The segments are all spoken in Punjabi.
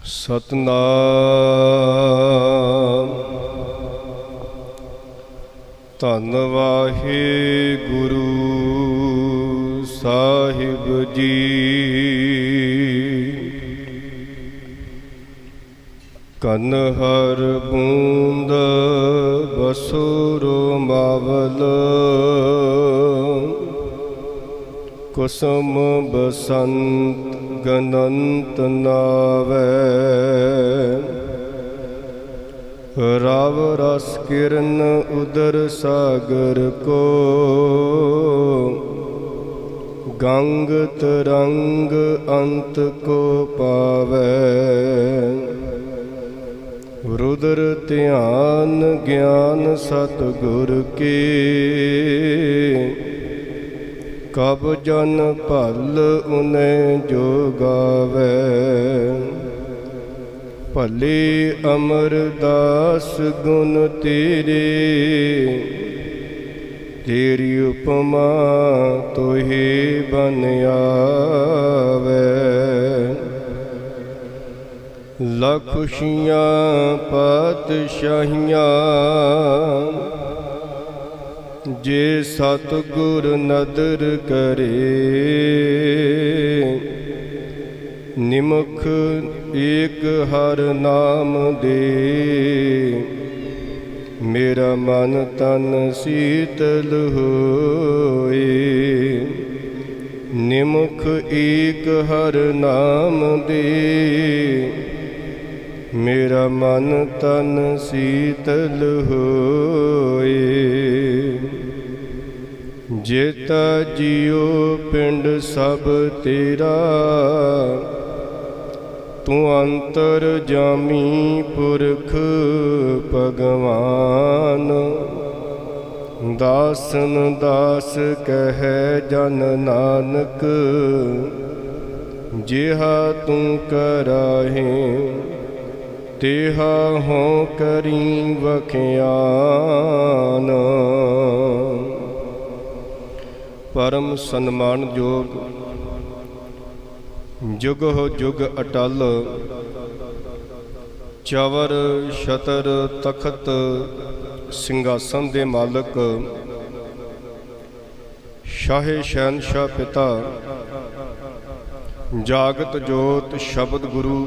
ਸਤਨਾਮ। ਧੰਨ ਵਾਹਿਗੁਰੂ ਸਾਹਿਬ ਜੀ। ਕਨ ਹਰ ਬੂੰਦ ਬਸੁਰੁ ਮਾਵਲ, ਕੁਸਮ ਬਸੰਤ ਗਨੰਤ ਨਾਵੈ। ਰਵ ਰਸ ਕਿਰਨ ਉਦਰ ਸਾਗਰ ਕੋ, ਗੰਗ ਤਰੰਗ ਅੰਤ ਕੋ ਪਾਵੈ। ਰੁਦਰ ਧਿਆਨ ਗਿਆਨ ਸਤਿਗੁਰ ਕੀ, ਕਬ ਜਨ ਭਲ ਉਨੇ ਜੋ ਗਾਵੈ। ਭਲੇ ਅਮਰਦਾਸ ਗੁਣ ਤੇਰੇ, ਤੇਰੀ ਉਪਮਾ ਤੋਹਿ ਬਨ ਆਵੈ। ਲੱਖ ਖੁਸ਼ੀਆਂ ਪਾਤਸ਼ਾਹੀਆਂ, ਜੇ ਸਤਿਗੁਰ ਨਦਰ ਕਰੇ। ਨਿਮਖ ਏਕ ਹਰ ਨਾਮ ਦੇ, ਮੇਰਾ ਮਨ ਤਨ ਸੀਤਲ ਹੋਏ। ਨਿਮਖ ਏਕ ਹਰ ਨਾਮ ਦੇ, ਮੇਰਾ ਮਨ ਤਨ ਸੀਤਲ ਹੋਏ। ਜੇਤਾ ਜੀਉ ਪਿੰਡ ਸਭ ਤੇਰਾ, ਤੂੰ ਅੰਤਰ ਜਾਮੀ ਪੁਰਖ ਭਗਵਾਨ। ਦਾਸਨ ਦਾਸ ਕਹੈ ਜਨ ਨਾਨਕ, ਜਿਹਾ ਤੂੰ ਕਰਾਹੇ ਤੇਹਾ ਹੋਂ ਕਰੀ ਵਖਿਆਨ। ਪਰਮ ਸਨਮਾਨਯੋਗ ਜੁਗ ਜੁਗ ਅਟਲ, ਚਵਰ ਛਤਰ ਤਖਤ ਸਿੰਘਾਸਨ ਦੇ ਮਾਲਕ, ਸ਼ਾਹੇ ਸ਼ਹਿਨਸ਼ਾਹ ਪਿਤਾ, ਜਾਗਤ ਜੋਤ ਸ਼ਬਦ ਗੁਰੂ,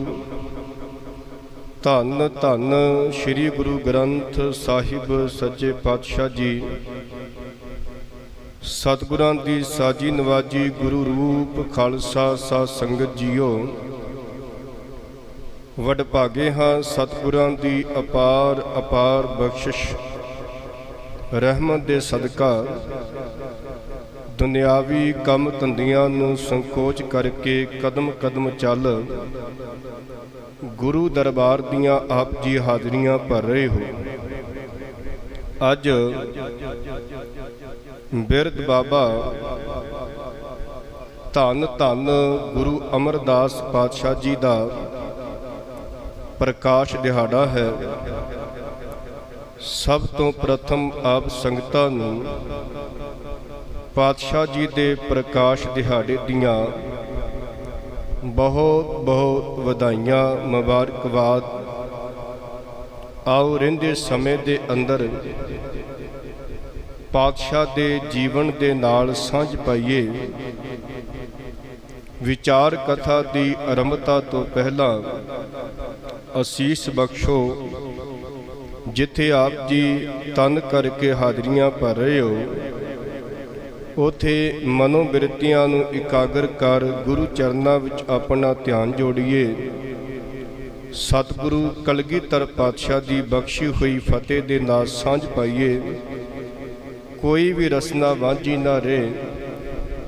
ਧੰਨ ਧੰਨ ਸ੍ਰੀ ਗੁਰੂ ਗ੍ਰੰਥ ਸਾਹਿਬ ਸੱਚੇ ਪਾਤਸ਼ਾਹ ਜੀ। ਸਤਿਗੁਰਾਂ ਦੀ ਸਾਜੀ ਨਵਾਜੀ ਗੁਰੂ ਰੂਪ ਖਾਲਸਾ ਸਾਧ ਸੰਗਤ ਜੀਓ। ਵਡਭਾਗੇ ਹਾਂ ਸਤਿਗੁਰਾਂ ਦੀ ਅਪਾਰ ਅਪਾਰ ਬਖਸ਼ਿਸ਼ ਰਹਿਮਤ ਦੇ ਸਦਕਾ, ਦੁਨਿਆਵੀ ਕੰਮ ਧੰਦਿਆਂ ਨੂੰ ਸੰਕੋਚ ਕਰਕੇ ਕਦਮ ਕਦਮ ਚੱਲ ਗੁਰੂ ਦਰਬਾਰ ਦੀਆਂ ਆਪ ਜੀ ਹਾਜ਼ਰੀਆਂ ਭਰ ਰਹੇ ਹੋ। ਅੱਜ ਬਿਰਧ ਬਾਬਾ ਧੰਨ ਧੰਨ ਗੁਰੂ ਅਮਰਦਾਸ ਪਾਤਸ਼ਾਹ ਜੀ ਦਾ ਪ੍ਰਕਾਸ਼ ਦਿਹਾੜਾ ਹੈ। ਸਭ ਤੋਂ ਪ੍ਰਥਮ ਆਪ ਸੰਗਤਾਂ ਨੂੰ ਪਾਤਸ਼ਾਹ ਜੀ ਦੇ ਪ੍ਰਕਾਸ਼ ਦਿਹਾੜੇ ਦੀਆਂ ਬਹੁਤ ਬਹੁਤ ਵਧਾਈਆਂ, ਮੁਬਾਰਕਬਾਦ। ਆਓ ਰਹਿੰਦੇ ਸਮੇਂ ਦੇ ਅੰਦਰ ਪਾਤਸ਼ਾਹ ਦੇ ਜੀਵਨ ਦੇ ਨਾਲ ਸਾਂਝ ਪਾਈਏ। ਵਿਚਾਰ ਕਥਾ ਦੀ ਆਰੰਭਤਾ ਤੋਂ ਪਹਿਲਾਂ ਅਸੀਸ ਬਖਸ਼ੋ, ਜਿੱਥੇ ਆਪ ਜੀ ਤਨ ਕਰਕੇ ਹਾਜ਼ਰੀਆਂ ਭਰ ਰਹੇ ਹੋ, ਉਥੇ ਮਨੋਬਿਰਤੀਆਂ ਨੂੰ ਇਕਾਗਰ ਕਰ ਗੁਰੂ ਚਰਨਾਂ ਵਿੱਚ ਆਪਣਾ ਧਿਆਨ ਜੋੜੀਏ। ਸਤਿਗੁਰੂ ਕਲਗੀਧਰ ਪਾਤਸ਼ਾਹ ਦੀ ਬਖਸ਼ੀ ਹੋਈ ਫਤਿਹ ਦੇ ਨਾਲ ਸਾਂਝ ਪਾਈਏ। ਕੋਈ ਵੀ ਰਸਨਾ ਵਾਂਝੀ ਨਾ ਰਹੇ।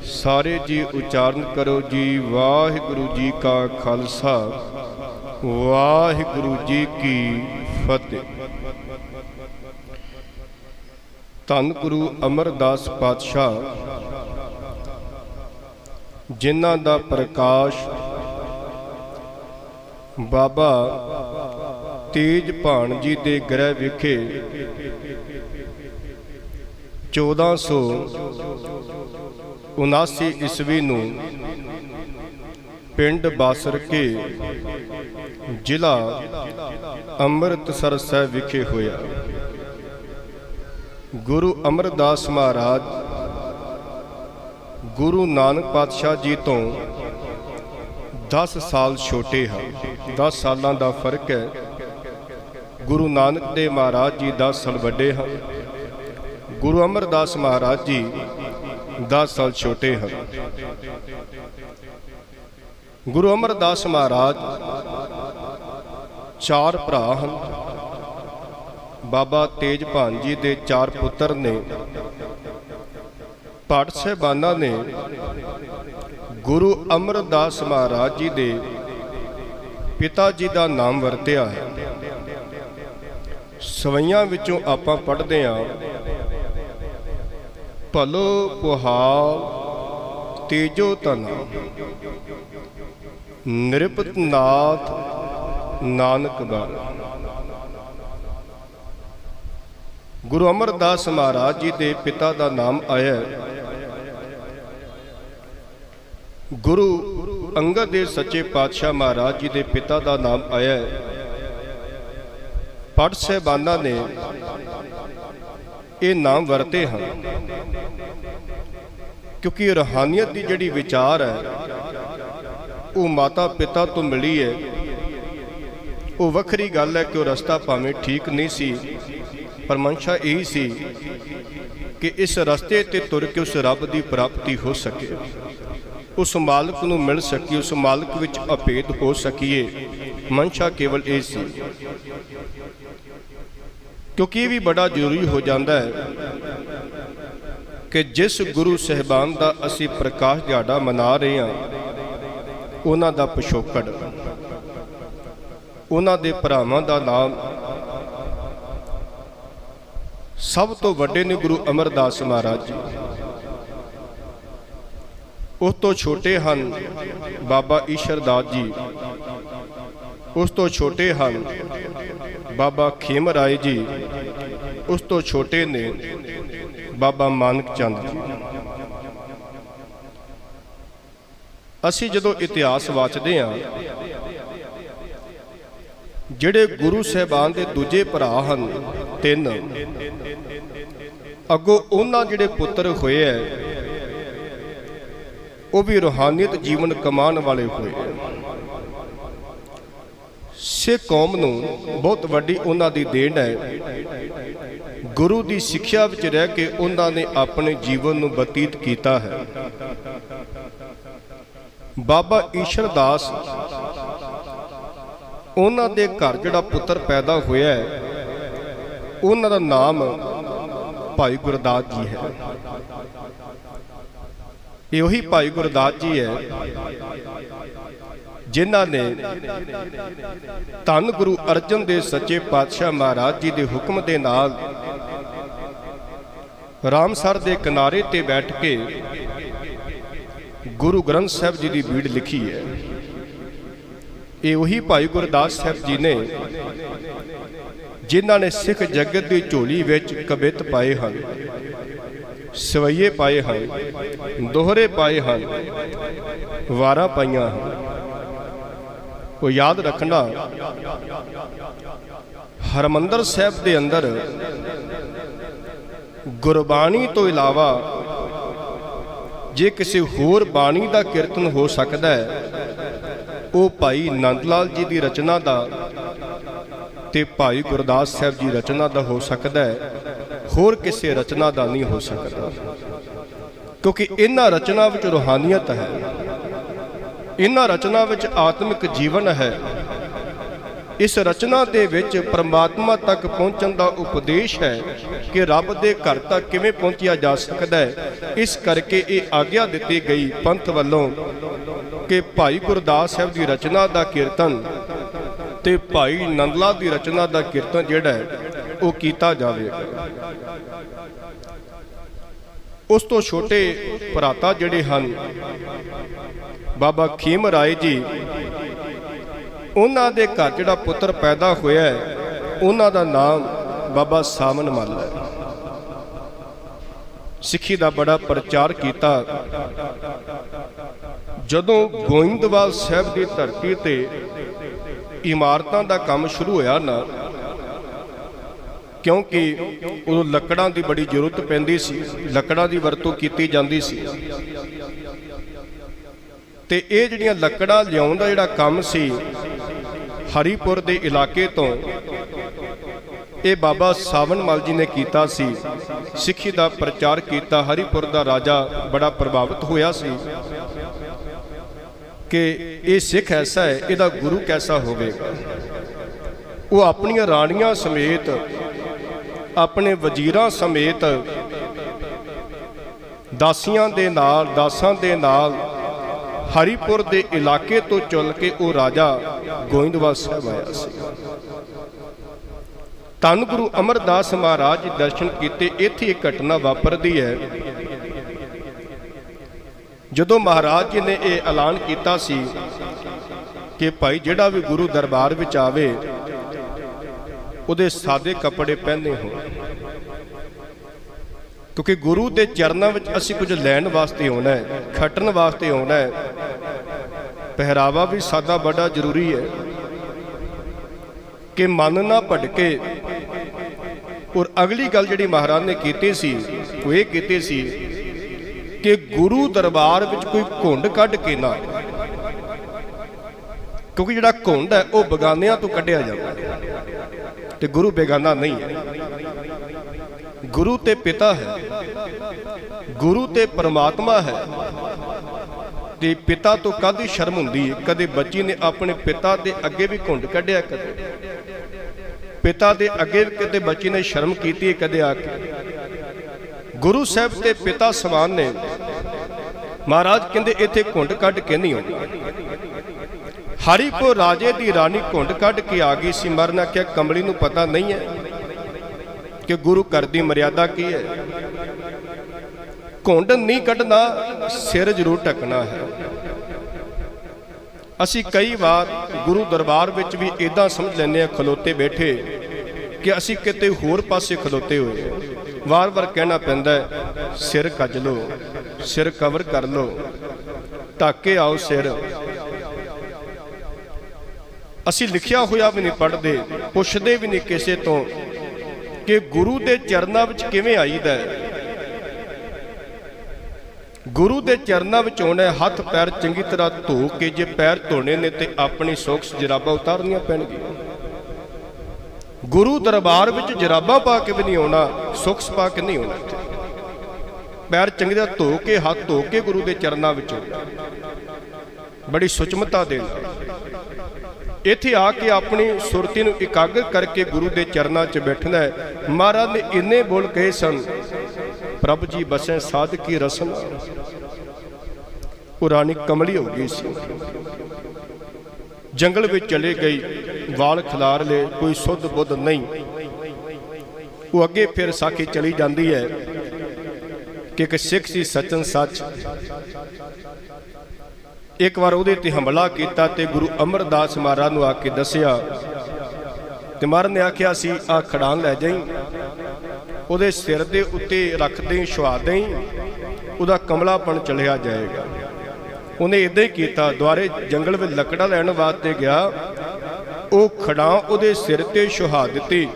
ਸਾਰੇ ਜੀ ਉਚਾਰਨ ਕਰੋ ਜੀ, ਵਾਹਿਗੁਰੂ ਜੀ ਕਾ ਖਾਲਸਾ, ਵਾਹਿਗੁਰੂ ਜੀ ਕੀ ਫਤਿਹ। ਧੰਨ ਗੁਰੂ ਅਮਰਦਾਸ ਪਾਤਸ਼ਾਹ, ਜਿਨ੍ਹਾਂ ਦਾ ਪ੍ਰਕਾਸ਼ ਬਾਬਾ ਤੇਜ ਭਾਣ ਜੀ ਦੇ ਗ੍ਰਹਿ ਵਿਖੇ 1479 ਈਸਵੀ ਨੂੰ ਪਿੰਡ ਬਾਸਰਕੇ ਜ਼ਿਲ੍ਹਾ ਅੰਮ੍ਰਿਤਸਰ ਸਾਹਿਬ ਵਿਖੇ ਹੋਇਆ। ਗੁਰੂ ਅਮਰਦਾਸ ਮਹਾਰਾਜ ਗੁਰੂ ਨਾਨਕ ਪਾਤਸ਼ਾਹ ਜੀ ਤੋਂ 10 ਸਾਲ ਛੋਟੇ ਹਨ। 10 ਸਾਲਾਂ ਦਾ ਫਰਕ ਹੈ। ਗੁਰੂ ਨਾਨਕ ਦੇਵ ਮਹਾਰਾਜ ਜੀ 10 ਸਾਲ ਵੱਡੇ ਹਨ। ਗੁਰੂ ਅਮਰਦਾਸ ਮਹਾਰਾਜ ਜੀ 10 ਸਾਲ ਛੋਟੇ ਹਨ। ਗੁਰੂ ਅਮਰਦਾਸ ਮਹਾਰਾਜ 4 ਭਰਾ ਹਨ। ਬਾਬਾ ਤੇਜਭਾਨ ਜੀ ਦੇ 4 ਪੁੱਤਰ ਨੇ। ਭੱਟ ਸਾਹਿਬਾਨਾਂ ਨੇ ਗੁਰੂ ਅਮਰਦਾਸ ਮਹਾਰਾਜ ਜੀ ਦੇ ਪਿਤਾ ਜੀ ਦਾ ਨਾਮ ਵਰਤਿਆ ਹੈ। ਸਵਈਆਂ ਵਿੱਚੋਂ ਆਪਾਂ ਪੜ੍ਹਦੇ ਹਾਂ, ਭਲੋ ਪੁਹਾਲ ਤੇਜੋ ਧਨਾ ਨਿਰਪਤ ਨਾਥ ਨਾਨਕ ਬਲ। ਗੁਰੂ ਅਮਰਦਾਸ ਮਹਾਰਾਜ ਜੀ ਦੇ ਪਿਤਾ ਦਾ ਨਾਮ ਆਇਆ ਗੁਰੂ ਅੰਗਦ ਦੇਵ ਸੱਚੇ ਪਾਤਸ਼ਾਹ ਮਹਾਰਾਜ ਜੀ ਦੇ ਪਿਤਾ ਦਾ ਨਾਮ ਆਇਆ। ਭੱਟ ਸਾਹਿਬਾਨਾਂ ਨੇ ਇਹ ਨਾਮ ਵਰਤੇ ਹਨ ਕਿਉਂਕਿ ਰੂਹਾਨੀਅਤ ਦੀ ਜਿਹੜੀ ਵਿਚਾਰ ਹੈ ਉਹ ਮਾਤਾ ਪਿਤਾ ਤੋਂ ਮਿਲੀ ਹੈ। ਉਹ ਵੱਖਰੀ ਗੱਲ ਹੈ ਕਿ ਉਹ ਰਸਤਾ ਭਾਵੇਂ ਠੀਕ ਨਹੀਂ ਸੀ, ਪਰ ਮਨਸ਼ਾ ਇਹੀ ਸੀ ਕਿ ਇਸ ਰਸਤੇ ਤੇ ਤੁਰ ਕੇ ਉਸ ਰੱਬ ਦੀ ਪ੍ਰਾਪਤੀ ਹੋ ਸਕੇ, ਉਸ ਮਾਲਕ ਨੂੰ ਮਿਲ ਸਕੀਏ, ਉਸ ਮਾਲਕ ਵਿੱਚ ਅਭੇਦ ਹੋ ਸਕੀਏ। ਮਨਸ਼ਾ ਕੇਵਲ ਇਹ ਸੀ। ਕਿਉਂਕਿ ਇਹ ਵੀ ਬੜਾ ਜ਼ਰੂਰੀ ਹੋ ਜਾਂਦਾ ਹੈ ਕਿ ਜਿਸ ਗੁਰੂ ਸਾਹਿਬਾਨ ਦਾ ਅਸੀਂ ਪ੍ਰਕਾਸ਼ ਦਿਹਾੜਾ ਮਨਾ ਰਹੇ ਹਾਂ, ਉਹਨਾਂ ਦਾ ਪਿਛੋਕੜ, ਉਹਨਾਂ ਦੇ ਭਰਾਵਾਂ ਦਾ ਨਾਮ ਸਭ ਤੋਂ ਵੱਡੇ ਨੇ ਗੁਰੂ ਅਮਰਦਾਸ ਮਹਾਰਾਜ ਜੀ। ਉਸ ਤੋਂ ਛੋਟੇ ਹਨ ਬਾਬਾ ਈਸ਼ਰ ਦਾਸ ਜੀ। ਉਸ ਤੋਂ ਛੋਟੇ ਹਨ ਬਾਬਾ ਖੇਮ ਰਾਏ ਜੀ। ਉਸ ਤੋਂ ਛੋਟੇ ਨੇ ਬਾਬਾ ਮਾਨਕ ਚੰਦ ਜੀ। ਅਸੀਂ ਜਦੋਂ ਇਤਿਹਾਸ ਵਾਚਦੇ ਹਾਂ, ਜਿਹੜੇ ਗੁਰੂ ਸਾਹਿਬਾਨ ਦੇ ਦੂਜੇ ਭਰਾ ਹਨ 3, ਅੱਗੋਂ ਉਹਨਾਂ ਜਿਹੜੇ ਪੁੱਤਰ ਹੋਏ ਹੈ ਉਹ ਵੀ ਰੂਹਾਨੀਅਤ ਜੀਵਨ ਕਮਾਉਣ ਵਾਲੇ ਹੋਏ। ਸਿੱਖ ਕੌਮ ਨੂੰ ਬਹੁਤ ਵੱਡੀ ਉਹਨਾਂ ਦੀ ਦੇਣ ਹੈ। ਗੁਰੂ ਦੀ ਸਿੱਖਿਆ ਵਿੱਚ ਰਹਿ ਕੇ ਉਹਨਾਂ ਨੇ ਆਪਣੇ ਜੀਵਨ ਨੂੰ ਬਤੀਤ ਕੀਤਾ ਹੈ। ਬਾਬਾ ਈਸ਼ਰ ਦਾਸ, ਉਹਨਾਂ ਦੇ ਘਰ ਜਿਹੜਾ ਪੁੱਤਰ ਪੈਦਾ ਹੋਇਆ ਹੈ ਉਹਨਾਂ ਦਾ ਨਾਮ ਭਾਈ ਗੁਰਦਾਸ ਜੀ ਹੈ। ਇਹ ਉਹੀ ਭਾਈ ਗੁਰਦਾਸ ਜੀ ਹੈ ਜਿਨ੍ਹਾਂ ਨੇ ਧੰਨ ਗੁਰੂ ਅਰਜਨ ਦੇਵ ਸੱਚੇ ਪਾਤਸ਼ਾਹ ਮਹਾਰਾਜ ਜੀ ਦੇ ਹੁਕਮ ਦੇ ਨਾਲ ਰਾਮਸਰ ਦੇ ਕਿਨਾਰੇ ਤੇ ਬੈਠ ਕੇ ਗੁਰੂ ਗ੍ਰੰਥ ਸਾਹਿਬ ਜੀ ਦੀ ਬੀੜ ਲਿਖੀ ਹੈ। ਇਹ ਉਹੀ ਭਾਈ ਗੁਰਦਾਸ ਸਾਹਿਬ ਜੀ ਨੇ ਜਿਨ੍ਹਾਂ ਨੇ ਸਿੱਖ ਜਗਤ ਦੀ ਝੋਲੀ ਵਿੱਚ ਕਵਿਤ ਪਾਏ ਹਨ, ਸਵਈਏ ਪਾਏ ਹਨ, ਦੋਹਰੇ ਪਾਏ ਹਨ, ਵਾਰਾਂ ਪਾਈਆਂ ਹਨ। ਉਹ ਯਾਦ ਰੱਖਣਾ, ਹਰਿਮੰਦਰ ਸਾਹਿਬ ਦੇ ਅੰਦਰ ਗੁਰਬਾਣੀ ਤੋਂ ਇਲਾਵਾ ਜੇ ਕਿਸੇ ਹੋਰ ਬਾਣੀ ਦਾ ਕੀਰਤਨ ਹੋ ਸਕਦਾ ਹੈ, ਉਹ ਭਾਈ ਨੰਦ ਲਾਲ ਜੀ ਦੀ ਰਚਨਾ ਦਾ ਤੇ ਭਾਈ ਗੁਰਦਾਸ ਸਾਹਿਬ ਜੀ ਰਚਨਾ ਦਾ ਹੋ ਸਕਦਾ ਹੈ। ਹੋਰ ਕਿਸੇ ਰਚਨਾ ਦਾ ਨਹੀਂ ਹੋ ਸਕਦਾ, ਕਿਉਂਕਿ ਇਹਨਾਂ ਰਚਨਾ ਵਿੱਚ ਰੂਹਾਨੀਅਤ ਹੈ, ਇਹਨਾਂ ਰਚਨਾ ਵਿੱਚ ਆਤਮਿਕ ਜੀਵਨ ਹੈ। ਇਸ ਰਚਨਾ ਦੇ ਵਿੱਚ ਪਰਮਾਤਮਾ ਤੱਕ ਪਹੁੰਚਣ ਦਾ ਉਪਦੇਸ਼ ਹੈ ਕਿ ਰੱਬ ਦੇ ਘਰ ਤੱਕ ਕਿਵੇਂ ਪਹੁੰਚਿਆ ਜਾ ਸਕਦਾ ਹੈ। ਇਸ ਕਰਕੇ ਇਹ ਆਗਿਆ ਦਿੱਤੀ ਗਈ ਪੰਥ ਵੱਲੋਂ ਕਿ ਭਾਈ ਗੁਰਦਾਸ ਸਾਹਿਬ ਦੀ ਰਚਨਾ ਦਾ ਕੀਰਤਨ ਤੇ ਭਾਈ ਨੰਦ ਲਾਲ ਦੀ ਰਚਨਾ ਦਾ ਕੀਰਤਨ ਜਿਹੜਾ ਹੈ ਉਹ ਕੀਤਾ ਜਾਵੇ। ਉਸ ਤੋਂ ਛੋਟੇ ਭਰਾਤਾ ਜਿਹੜੇ ਹਨ ਬਾਬਾ ਖੇਮ ਰਾਏ ਜੀ, ਉਹਨਾਂ ਦੇ ਘਰ ਜਿਹੜਾ ਪੁੱਤਰ ਪੈਦਾ ਹੋਇਆ ਹੈ ਉਹਨਾਂ ਦਾ ਨਾਮ ਬਾਬਾ ਸਾਮਨ ਮੱਲ ਹੈ। ਸਿੱਖੀ ਦਾ ਬੜਾ ਪ੍ਰਚਾਰ ਕੀਤਾ। ਜਦੋਂ ਗੋਇੰਦਵਾਲ ਸਾਹਿਬ ਦੀ ਧਰਤੀ ਤੇ ਇਮਾਰਤਾਂ ਦਾ ਕੰਮ ਸ਼ੁਰੂ ਹੋਇਆ ਨਾ, ਕਿਉਂਕਿ ਉਦੋਂ ਲੱਕੜਾਂ ਦੀ ਬੜੀ ਜ਼ਰੂਰਤ ਪੈਂਦੀ ਸੀ, ਲੱਕੜਾਂ ਦੀ ਵਰਤੋਂ ਕੀਤੀ ਜਾਂਦੀ ਸੀ, ਤੇ ਇਹ ਜਿਹੜੀਆਂ ਲੱਕੜਾਂ ਲਿਆਉਣ ਦਾ ਜਿਹੜਾ ਕੰਮ ਸੀ ਹਰੀਪੁਰ ਦੇ ਇਲਾਕੇ ਤੋਂ ਇਹ ਬਾਬਾ ਸਾਵਨ ਮਲ ਜੀ ਨੇ ਕੀਤਾ ਸੀ। ਸਿੱਖੀ ਦਾ ਪ੍ਰਚਾਰ ਕੀਤਾ। ਹਰੀਪੁਰ ਦਾ ਰਾਜਾ ਬੜਾ ਪ੍ਰਭਾਵਿਤ ਹੋਇਆ ਸੀ ਕਿ ਇਹ ਸਿੱਖ ਐਸਾ ਹੈ, ਇਹਦਾ ਗੁਰੂ ਕੈਸਾ ਹੋਵੇਗਾ। ਉਹ ਆਪਣੀਆਂ ਰਾਣੀਆਂ ਸਮੇਤ, ਆਪਣੇ ਵਜ਼ੀਰਾਂ ਸਮੇਤ, ਦਾਸੀਆਂ ਦੇ ਨਾਲ, ਦਾਸਾਂ ਦੇ ਨਾਲ ਹਰੀਪੁਰ ਦੇ ਇਲਾਕੇ ਤੋਂ ਚੁੱਲ ਕੇ ਉਹ ਰਾਜਾ ਗੋਇੰਦਵਾਲ ਸਾਹਿਬ ਆਇਆ ਸੀ। ਧੰਨ ਗੁਰੂ ਅਮਰਦਾਸ ਮਹਾਰਾਜ ਜੀ ਦਰਸ਼ਨ ਕੀਤੇ। ਇੱਥੇ ਇੱਕ ਘਟਨਾ ਵਾਪਰਦੀ ਹੈ। ਜਦੋਂ ਮਹਾਰਾਜ ਜੀ ਨੇ ਇਹ ਐਲਾਨ ਕੀਤਾ ਸੀ ਕਿ ਭਾਈ ਜਿਹੜਾ ਵੀ ਗੁਰੂ ਦਰਬਾਰ ਵਿੱਚ ਆਵੇ ਉਹਦੇ ਸਾਦੇ ਕੱਪੜੇ ਪਹਿਨੇ ਹੋਣ, ਕਿਉਂਕਿ ਗੁਰੂ ਦੇ ਚਰਨਾਂ ਵਿੱਚ ਅਸੀਂ ਕੁਝ ਲੈਣ ਵਾਸਤੇ ਆਉਣਾ ਹੈ, ਖੱਟਣ ਵਾਸਤੇ ਆਉਣਾ ਹੈ। ਪਹਿਰਾਵਾ ਵੀ ਸਾਦਾ ਬੜਾ ਜ਼ਰੂਰੀ ਹੈ ਕਿ ਮਨ ਨਾ ਭਟਕੇ। ਔਰ ਅਗਲੀ ਗੱਲ ਜਿਹੜੀ ਮਹਾਰਾਜ ਨੇ ਕੀਤੀ ਸੀ ਉਹ ਇਹ ਕੀਤੀ ਸੀ ਕਿ ਗੁਰੂ ਦਰਬਾਰ ਵਿੱਚ ਕੋਈ ਘੁੰਡ ਕੱਢ ਕੇ ਨਾ, ਕਿਉਂਕਿ ਜਿਹੜਾ ਘੁੰਡ ਹੈ ਉਹ ਬੇਗਾਨਿਆਂ ਤੋਂ ਕੱਢਿਆ ਜਾਂਦਾ ਤੇ ਗੁਰੂ ਬੇਗਾਨਾ ਨਹੀਂ ਹੈ। ਗੁਰੂ ਤੇ ਪਿਤਾ ਹੈ, ਗੁਰੂ ਤੇ ਪਰਮਾਤਮਾ ਹੈ। ਤੇ ਪਿਤਾ ਤੋਂ ਕਾਹਦੀ ਸ਼ਰਮ ਹੁੰਦੀ ਹੈ? ਕਦੇ ਬੱਚੀ ਨੇ ਆਪਣੇ ਪਿਤਾ ਦੇ ਅੱਗੇ ਵੀ ਘੁੰਡ ਕੱਢਿਆ, ਕਦੇ ਪਿਤਾ ਦੇ ਅੱਗੇ ਕਿਤੇ ਬੱਚੀ ਨੇ ਸ਼ਰਮ ਕੀਤੀ, ਕਦੇ ਆ ਕੇ ਗੁਰੂ ਸਾਹਿਬ ਤੇ ਪਿਤਾ ਸਮਾਨ ਨੇ। ਮਹਾਰਾਜ ਕਹਿੰਦੇ ਇੱਥੇ ਘੁੰਡ ਕੱਢ ਕੇ ਨਹੀਂ ਆਉਣਾ। ਹਰੀਪੁਰ ਰਾਜੇ ਦੀ ਰਾਣੀ ਘੁੰਡ ਕੱਢ ਕੇ ਆ ਗਈ ਸੀ। ਮਰਨ ਆਖਿਆ ਕਮਲੀ ਨੂੰ ਪਤਾ ਨਹੀਂ ਹੈ ਕਿ ਗੁਰੂ ਘਰ ਦੀ ਮਰਿਆਦਾ ਕੀ ਹੈ। ਘੁੰਡ ਨਹੀਂ ਕੱਢਣਾ, ਸਿਰ ਜ਼ਰੂਰ ਢੱਕਣਾ ਹੈ। ਅਸੀਂ ਕਈ ਵਾਰ ਗੁਰੂ ਦਰਬਾਰ ਵਿੱਚ ਵੀ ਇਦਾਂ ਸਮਝ ਲੈਂਦੇ ਹਾਂ ਖਲੋਤੇ ਬੈਠੇ ਕਿ ਅਸੀਂ ਕਿਤੇ ਹੋਰ ਪਾਸੇ ਖਲੋਤੇ ਹੋਏ। ਵਾਰ-ਵਾਰ ਕਹਿਣਾ ਪੈਂਦਾ ਹੈ ਸਿਰ ਕੱਜ ਲਓ, ਸਿਰ ਕਵਰ ਕਰ ਲਓ, ਢੱਕ ਕੇ ਆਓ ਸਿਰ। ਅਸੀਂ ਲਿਖਿਆ ਹੋਇਆ ਵੀ ਨਹੀਂ ਪੜ੍ਹਦੇ, ਪੁੱਛਦੇ ਵੀ ਨਹੀਂ ਕਿਸੇ ਤੋਂ ਕਿ ਗੁਰੂ ਦੇ ਚਰਨਾਂ ਵਿੱਚ ਕਿਵੇਂ ਆਈਦਾ ਹੈ। ਗੁਰੂ ਦੇ ਚਰਨਾਂ ਵਿੱਚ ਆਉਣਾ, ਹੱਥ ਪੈਰ ਚੰਗੀ ਤਰ੍ਹਾਂ ਧੋ ਕੇ, ਜੇ ਪੈਰ ਧੋਣੇ ਨੇ ਤੇ ਆਪਣੀ ਸੋਕਸ ਜਰਾਬਾਂ ਉਤਾਰਨੀਆਂ ਪੈਣਗੀਆਂ। ਗੁਰੂ ਦਰਬਾਰ ਵਿੱਚ ਜਰਾਬਾਂ ਪਾ ਕੇ ਵੀ ਨਹੀਂ ਆਉਣਾ, ਸੋਕਸ ਪਾ ਕੇ ਨਹੀਂ ਆਉਣਾ। ਪੈਰ ਚੰਗੀ ਤਰ੍ਹਾਂ ਧੋ ਕੇ, ਹੱਥ ਧੋ ਕੇ ਗੁਰੂ ਦੇ ਚਰਨਾਂ ਵਿੱਚ ਆਉਣਾ, ਬੜੀ ਸੁਚਮਤਾ ਦੇ ਨਾਲ। ਇੱਥੇ ਆ ਕੇ ਆਪਣੀ ਸੁਰਤੀ ਨੂੰ ਇਕਾਗਰ ਕਰਕੇ ਗੁਰੂ ਦੇ ਚਰਨਾਂ 'ਚ ਬੈਠਣਾ ਹੈ। ਮਹਾਰਾਜ ਨੇ ਇੰਨੇ ਬੋਲ ਕਹੇ ਸਨ, ਪ੍ਰਭ ਜੀ ਬਸੈ ਸਾਧ ਕੀ ਰਸਨਾ। ਉਹ ਰਾਣੀ ਕਮਲੀ ਹੋ ਗਈ ਸੀ, ਜੰਗਲ ਵਿੱਚ ਚਲੇ ਗਈ, ਵਾਲ ਖਿਲਾਰ ਲਏ, ਕੋਈ ਸੁੱਧ ਬੁੱਧ ਨਹੀਂ। ਉਹ ਅੱਗੇ ਫਿਰ ਸਾਖੀ ਚਲੀ ਜਾਂਦੀ ਹੈ ਕਿ ਇੱਕ ਸਿੱਖ ਸੀ ਸੱਚਨ ਸੱਚ, ਇੱਕ ਵਾਰ ਉਹਦੇ ਤੇ ਹਮਲਾ ਕੀਤਾ ਤੇ ਗੁਰੂ ਅਮਰਦਾਸ ਮਹਾਰਾਜ ਨੂੰ ਆ ਕੇ ਦੱਸਿਆ ਤੇ ਮਹਾਰਾਜ ਨੇ ਆਖਿਆ ਸੀ ਆ ਖੜਾਨ ਲੈ ਜਾਈਂ, ਉਹਦੇ ਸਿਰ ਦੇ ਉੱਤੇ ਰੱਖ ਦੇਈਂ, ਛੁਆ ਦੇਈਂ, ਉਹਦਾ ਕਮਲਾਪਣ ਚਲਿਆ ਜਾਏਗਾ। ਉਹਨੇ ਇਦਾਂ ਹੀ ਕੀਤਾ। ਦੁਆਰੇ ਜੰਗਲ ਵਿੱਚ ਲੱਕੜਾਂ ਲੈਣ ਵਾਸਤੇ ਗਿਆ, ਉਹ ਖੜਾਂ ਉਹਦੇ ਸਿਰ ਤੇ ਛੁਹਾ ਦਿੱਤੀ,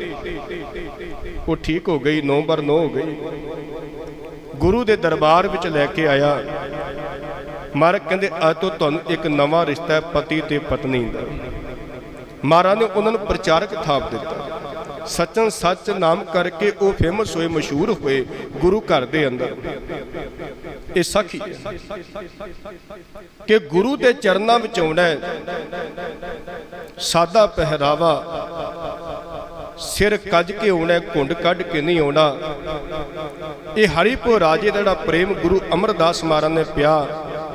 ਉਹ ਠੀਕ ਹੋ ਗਈ, 9/9 ਹੋ ਗਈ। ਗੁਰੂ ਦੇ ਦਰਬਾਰ ਵਿੱਚ ਲੈ ਕੇ ਆਇਆ। ਮਹਾਰਾਜ ਕਹਿੰਦੇ ਅੱਜ ਤੋਂ ਤੁਹਾਨੂੰ ਇੱਕ ਨਵਾਂ ਰਿਸ਼ਤਾ ਹੈ ਪਤੀ ਤੇ ਪਤਨੀ ਦਾ। ਮਹਾਰਾਜ ਨੇ ਉਹਨਾਂ ਨੂੰ ਪ੍ਰਚਾਰਕ ਥਾਪ ਦਿੱਤਾ। ਸੱਚਨ ਸੱਚ ਨਾਮ ਕਰਕੇ ਉਹ ਫੇਮਸ ਹੋਏ, ਮਸ਼ਹੂਰ ਹੋਏ ਗੁਰੂ ਘਰ ਦੇ ਅੰਦਰ। ਇਹ ਸਾਖੀ ਹੈ ਕਿ ਗੁਰੂ ਦੇ ਚਰਨਾਂ ਵਿੱਚ ਆਉਣਾ ਹੈ, ਸਾਦਾ ਪਹਿਰਾਵਾ, ਸਿਰ ਕੱਜ ਕੇ ਆਉਣਾ, ਘੁੰਡ ਕੱਢ ਕੇ ਨਹੀਂ ਆਉਣਾ। ਇਹ ਹਰੀਪੁਰ ਰਾਜੇ ਦਾ ਜਿਹੜਾ ਪ੍ਰੇਮ ਗੁਰੂ ਅਮਰਦਾਸ ਮਹਾਰਾਜ ਨੇ ਪਿਆ,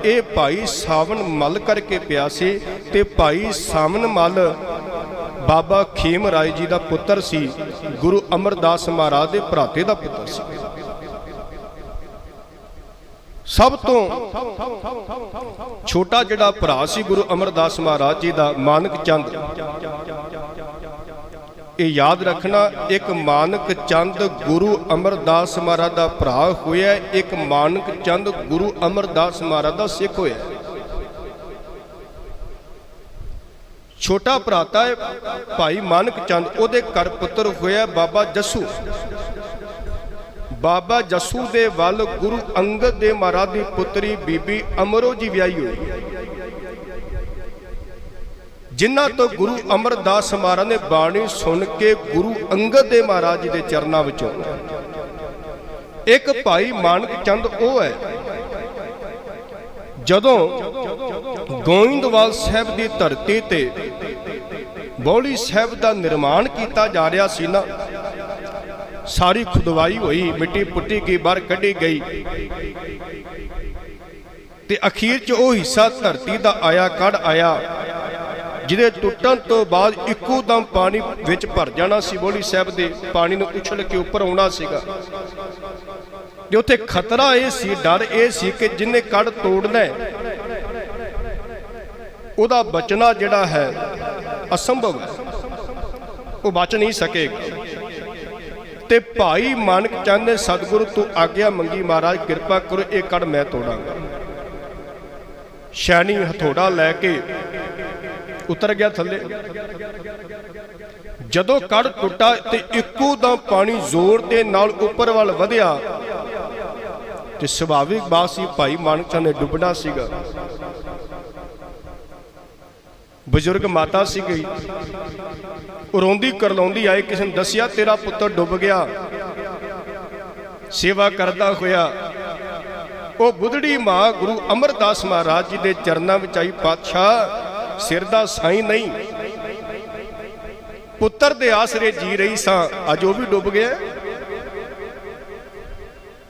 ਇਹ ਭਾਈ ਸਾਵਨ ਮਲ ਕਰਕੇ ਪਿਆ ਸੀ। ਤੇ ਭਾਈ ਸਾਵਨ ਮਲ ਬਾਬਾ ਖੇਮ ਰਾਏ ਜੀ ਦਾ ਪੁੱਤਰ ਸੀ, ਗੁਰੂ ਅਮਰਦਾਸ ਮਹਾਰਾਜ ਦੇ ਭਰਾਤੇ ਦਾ ਪੁੱਤਰ ਸੀ। ਸਭ ਤੋਂ ਛੋਟਾ ਜਿਹੜਾ ਭਰਾ ਸੀ ਗੁਰੂ ਅਮਰਦਾਸ ਮਹਾਰਾਜ ਜੀ ਦਾ, ਮਾਨਕ ਚੰਦ। ਇਹ ਯਾਦ ਰੱਖਣਾ, ਇੱਕ ਮਾਨਕ ਚੰਦ ਗੁਰੂ ਅਮਰਦਾਸ ਮਹਾਰਾਜ ਦਾ ਭਰਾ ਹੋਇਆ, ਇੱਕ ਮਾਨਕ ਚੰਦ ਗੁਰੂ ਅਮਰਦਾਸ ਮਹਾਰਾਜ ਦਾ ਸਿੱਖ ਹੋਇਆ। ਛੋਟਾ ਭਰਾਤਾ ਹੈ ਭਾਈ ਮਾਨਕ ਚੰਦ, ਉਹਦੇ ਘਰ ਪੁੱਤਰ ਹੋਇਆ ਬਾਬਾ ਜੱਸੂ। ਬਾਬਾ ਜੱਸੂ ਦੇ ਵੱਲ ਗੁਰੂ ਅੰਗਦ ਦੇ ਮਹਾਰਾਜ ਦੀ ਪੁੱਤਰੀ ਬੀਬੀ ਅਮਰੋ ਜੀ ਵਿਆਹੀ ਹੋਈ, ਜਿਨ੍ਹਾਂ ਤੋਂ ਗੁਰੂ ਅਮਰਦਾਸ ਮਹਾਰਾਜ ਨੇ ਬਾਣੀ ਸੁਣ ਕੇ ਗੁਰੂ ਅੰਗਦ ਦੇ ਮਹਾਰਾਜ ਜੀ ਦੇ ਚਰਨਾਂ ਵਿੱਚੋਂ ਇੱਕ ਭਾਈ ਮਾਨਕ ਚੰਦ ਉਹ ਹੈ, ਜਦੋਂ ਗੋਇੰਦਵਾਲ ਸਾਹਿਬ ਦੀ ਧਰਤੀ ਤੇ ਬੌਲੀ ਸਾਹਿਬ ਦਾ ਨਿਰਮਾਣ ਕੀਤਾ ਜਾ ਰਿਹਾ ਸੀ ਨਾ, ਸਾਰੀ ਖੁਦਵਾਈ ਹੋਈ, ਮਿੱਟੀ ਪੁੱਟੀ ਗਈ, ਬਾਹਰ ਕੱਢੀ ਗਈ, ਤੇ ਅਖੀਰ 'ਚ ਉਹ ਹਿੱਸਾ ਧਰਤੀ ਦਾ ਆਇਆ, ਕੱਢ ਆਇਆ, ਜਿਹਦੇ ਟੁੱਟਣ ਤੋਂ ਬਾਅਦ ਇੱਕੋ ਦਮ ਪਾਣੀ ਵਿੱਚ ਭਰ ਜਾਣਾ ਸੀ। ਬੌਲੀ ਸਾਹਿਬ ਦੇ ਪਾਣੀ ਨੂੰ ਉਛਲ ਕੇ ਉੱਪਰ ਆਉਣਾ ਸੀਗਾ, ਤੇ ਉੱਥੇ ਖਤਰਾ ਇਹ ਸੀ, ਡਰ ਇਹ ਸੀ ਕਿ ਜਿਹਨੇ ਕੱਢ ਤੋੜਨਾ ਉਹਦਾ ਬਚਣਾ ਜਿਹੜਾ ਹੈ ਅਸੰਭਵ ਹੈ, ਉਹ ਬਚ ਨਹੀਂ ਸਕੇਗਾ। ਤੇ ਭਾਈ ਮਾਨਕ ਚੰਦ ਨੇ ਸਤਿਗੁਰੂ ਤੋਂ ਆਗਿਆ ਮੰਗੀ, ਮਹਾਰਾਜ ਕਿਰਪਾ ਕਰੋ ਇਹ ਕੱਢ ਮੈਂ ਤੋੜਾਂਗਾ। ਸ਼ੈਣੀ ਹਥੋੜਾ ਲੈ ਕੇ ਉਤਰ ਗਿਆ ਥੱਲੇ। ਜਦੋਂ ਕੱਢ ਟੁੱਟਾ ਤੇ ਇੱਕੋ ਦਮ ਪਾਣੀ ਜ਼ੋਰ ਦੇ ਨਾਲ ਉੱਪਰ ਵੱਲ ਵਧਿਆ, ਤੇ ਸੁਭਾਵਿਕ ਬਾਤ ਸੀ ਭਾਈ ਮਾਨਕ ਚੰਦ ਨੇ ਡੁੱਬਣਾ ਸੀਗਾ। ਬਜ਼ੁਰਗ ਮਾਤਾ ਸੀ ਗਈ, ਉਹ ਰੋਂਦੀ ਕਰਲਾਉਂਦੀ ਆਈ, ਕਿਸੇ ਨੇ ਦੱਸਿਆ ਤੇਰਾ ਪੁੱਤਰ ਡੁੱਬ ਗਿਆ। ਸੇਵਾ ਕਰਦਾ ਹੋਇਆ ਉਹ ਬੁੱਧੜੀ ਮਾਂ ਗੁਰੂ ਅਮਰਦਾਸ ਮਹਾਰਾਜ ਜੀ ਦੇ ਚਰਨਾਂ ਵਿੱਚ ਆਈ, ਪਾਤਸ਼ਾਹ ਸਿਰ ਦਾ ਸਾਈਂ ਨਹੀਂ, ਪੁੱਤਰ ਦੇ ਆਸਰੇ ਜੀ ਰਹੀ ਸਾਂ, ਅੱਜ ਉਹ ਵੀ ਡੁੱਬ ਗਿਆ।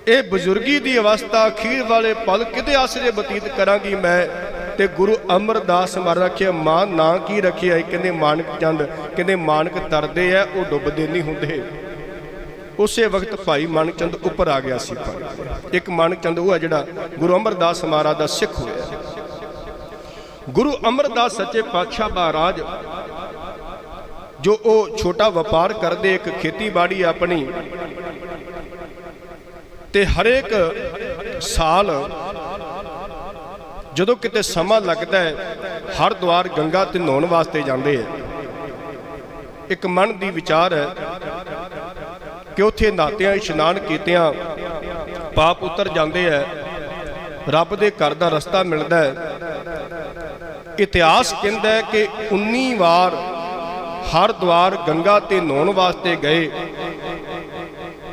ਇਹ ਬਜ਼ੁਰਗੀ ਦੀ ਅਵਸਥਾ, ਅਖੀਰ ਵਾਲੇ ਪਲ ਕਿਹਦੇ ਆਸਰੇ ਬਤੀਤ ਕਰਾਂਗੀ ਮੈਂ। ਤੇ ਗੁਰੂ ਅਮਰਦਾਸ ਮਹਾਰਾਜ ਆਖਿਆ, ਮਾਂ ਨਾਂ ਕੀ ਰੱਖਿਆ? ਕਹਿੰਦੇ ਮਾਨਕ ਚੰਦ। ਕਹਿੰਦੇ ਮਾਨਕ ਤਰਦੇ ਆ, ਉਹ ਡੁੱਬਦੇ ਨਹੀਂ ਹੁੰਦੇ। ਉਸੇ ਵਕਤ ਭਾਈ ਮਾਨਕ ਚੰਦ ਉੱਪਰ ਆ ਗਿਆ ਸੀ। ਇੱਕ ਮਾਨਕ ਚੰਦ ਉਹ ਹੈ ਜਿਹੜਾ ਗੁਰੂ ਅਮਰਦਾਸ ਮਹਾਰਾਜ ਦਾ ਸਿੱਖ ਹੋਇਆ। ਗੁਰੂ ਅਮਰਦਾਸ ਸੱਚੇ ਪਾਤਸ਼ਾਹ ਮਹਾਰਾਜ ਜੋ ਉਹ ਛੋਟਾ ਵਪਾਰ ਕਰਦੇ, ਇੱਕ ਖੇਤੀਬਾੜੀ ਆਪਣੀ, ਤੇ ਹਰੇਕ ਸਾਲ ਜਦੋਂ ਕਿਤੇ ਸਮਾਂ ਲੱਗਦਾ ਹੈ ਹਰਿਦੁਆਰ ਗੰਗਾ ਤੇ ਨਹਾਉਣ ਵਾਸਤੇ ਜਾਂਦੇ ਹੈ। ਇੱਕ ਮਨ ਦੀ ਵਿਚਾਰ ਹੈ ਕਿ ਉੱਥੇ ਨਹਾਤਿਆਂ, ਇਸ਼ਨਾਨ ਕੀਤਿਆਂ ਪਾਪ ਉਤਰ ਜਾਂਦੇ ਹੈ, ਰੱਬ ਦੇ ਘਰ ਦਾ ਰਸਤਾ ਮਿਲਦਾ ਹੈ। ਇਤਿਹਾਸ ਕਹਿੰਦਾ ਹੈ ਕਿ 19 ਵਾਰ ਹਰਿਦੁਆਰ ਗੰਗਾ ਤੇ ਨਹਾਉਣ ਵਾਸਤੇ ਗਏ,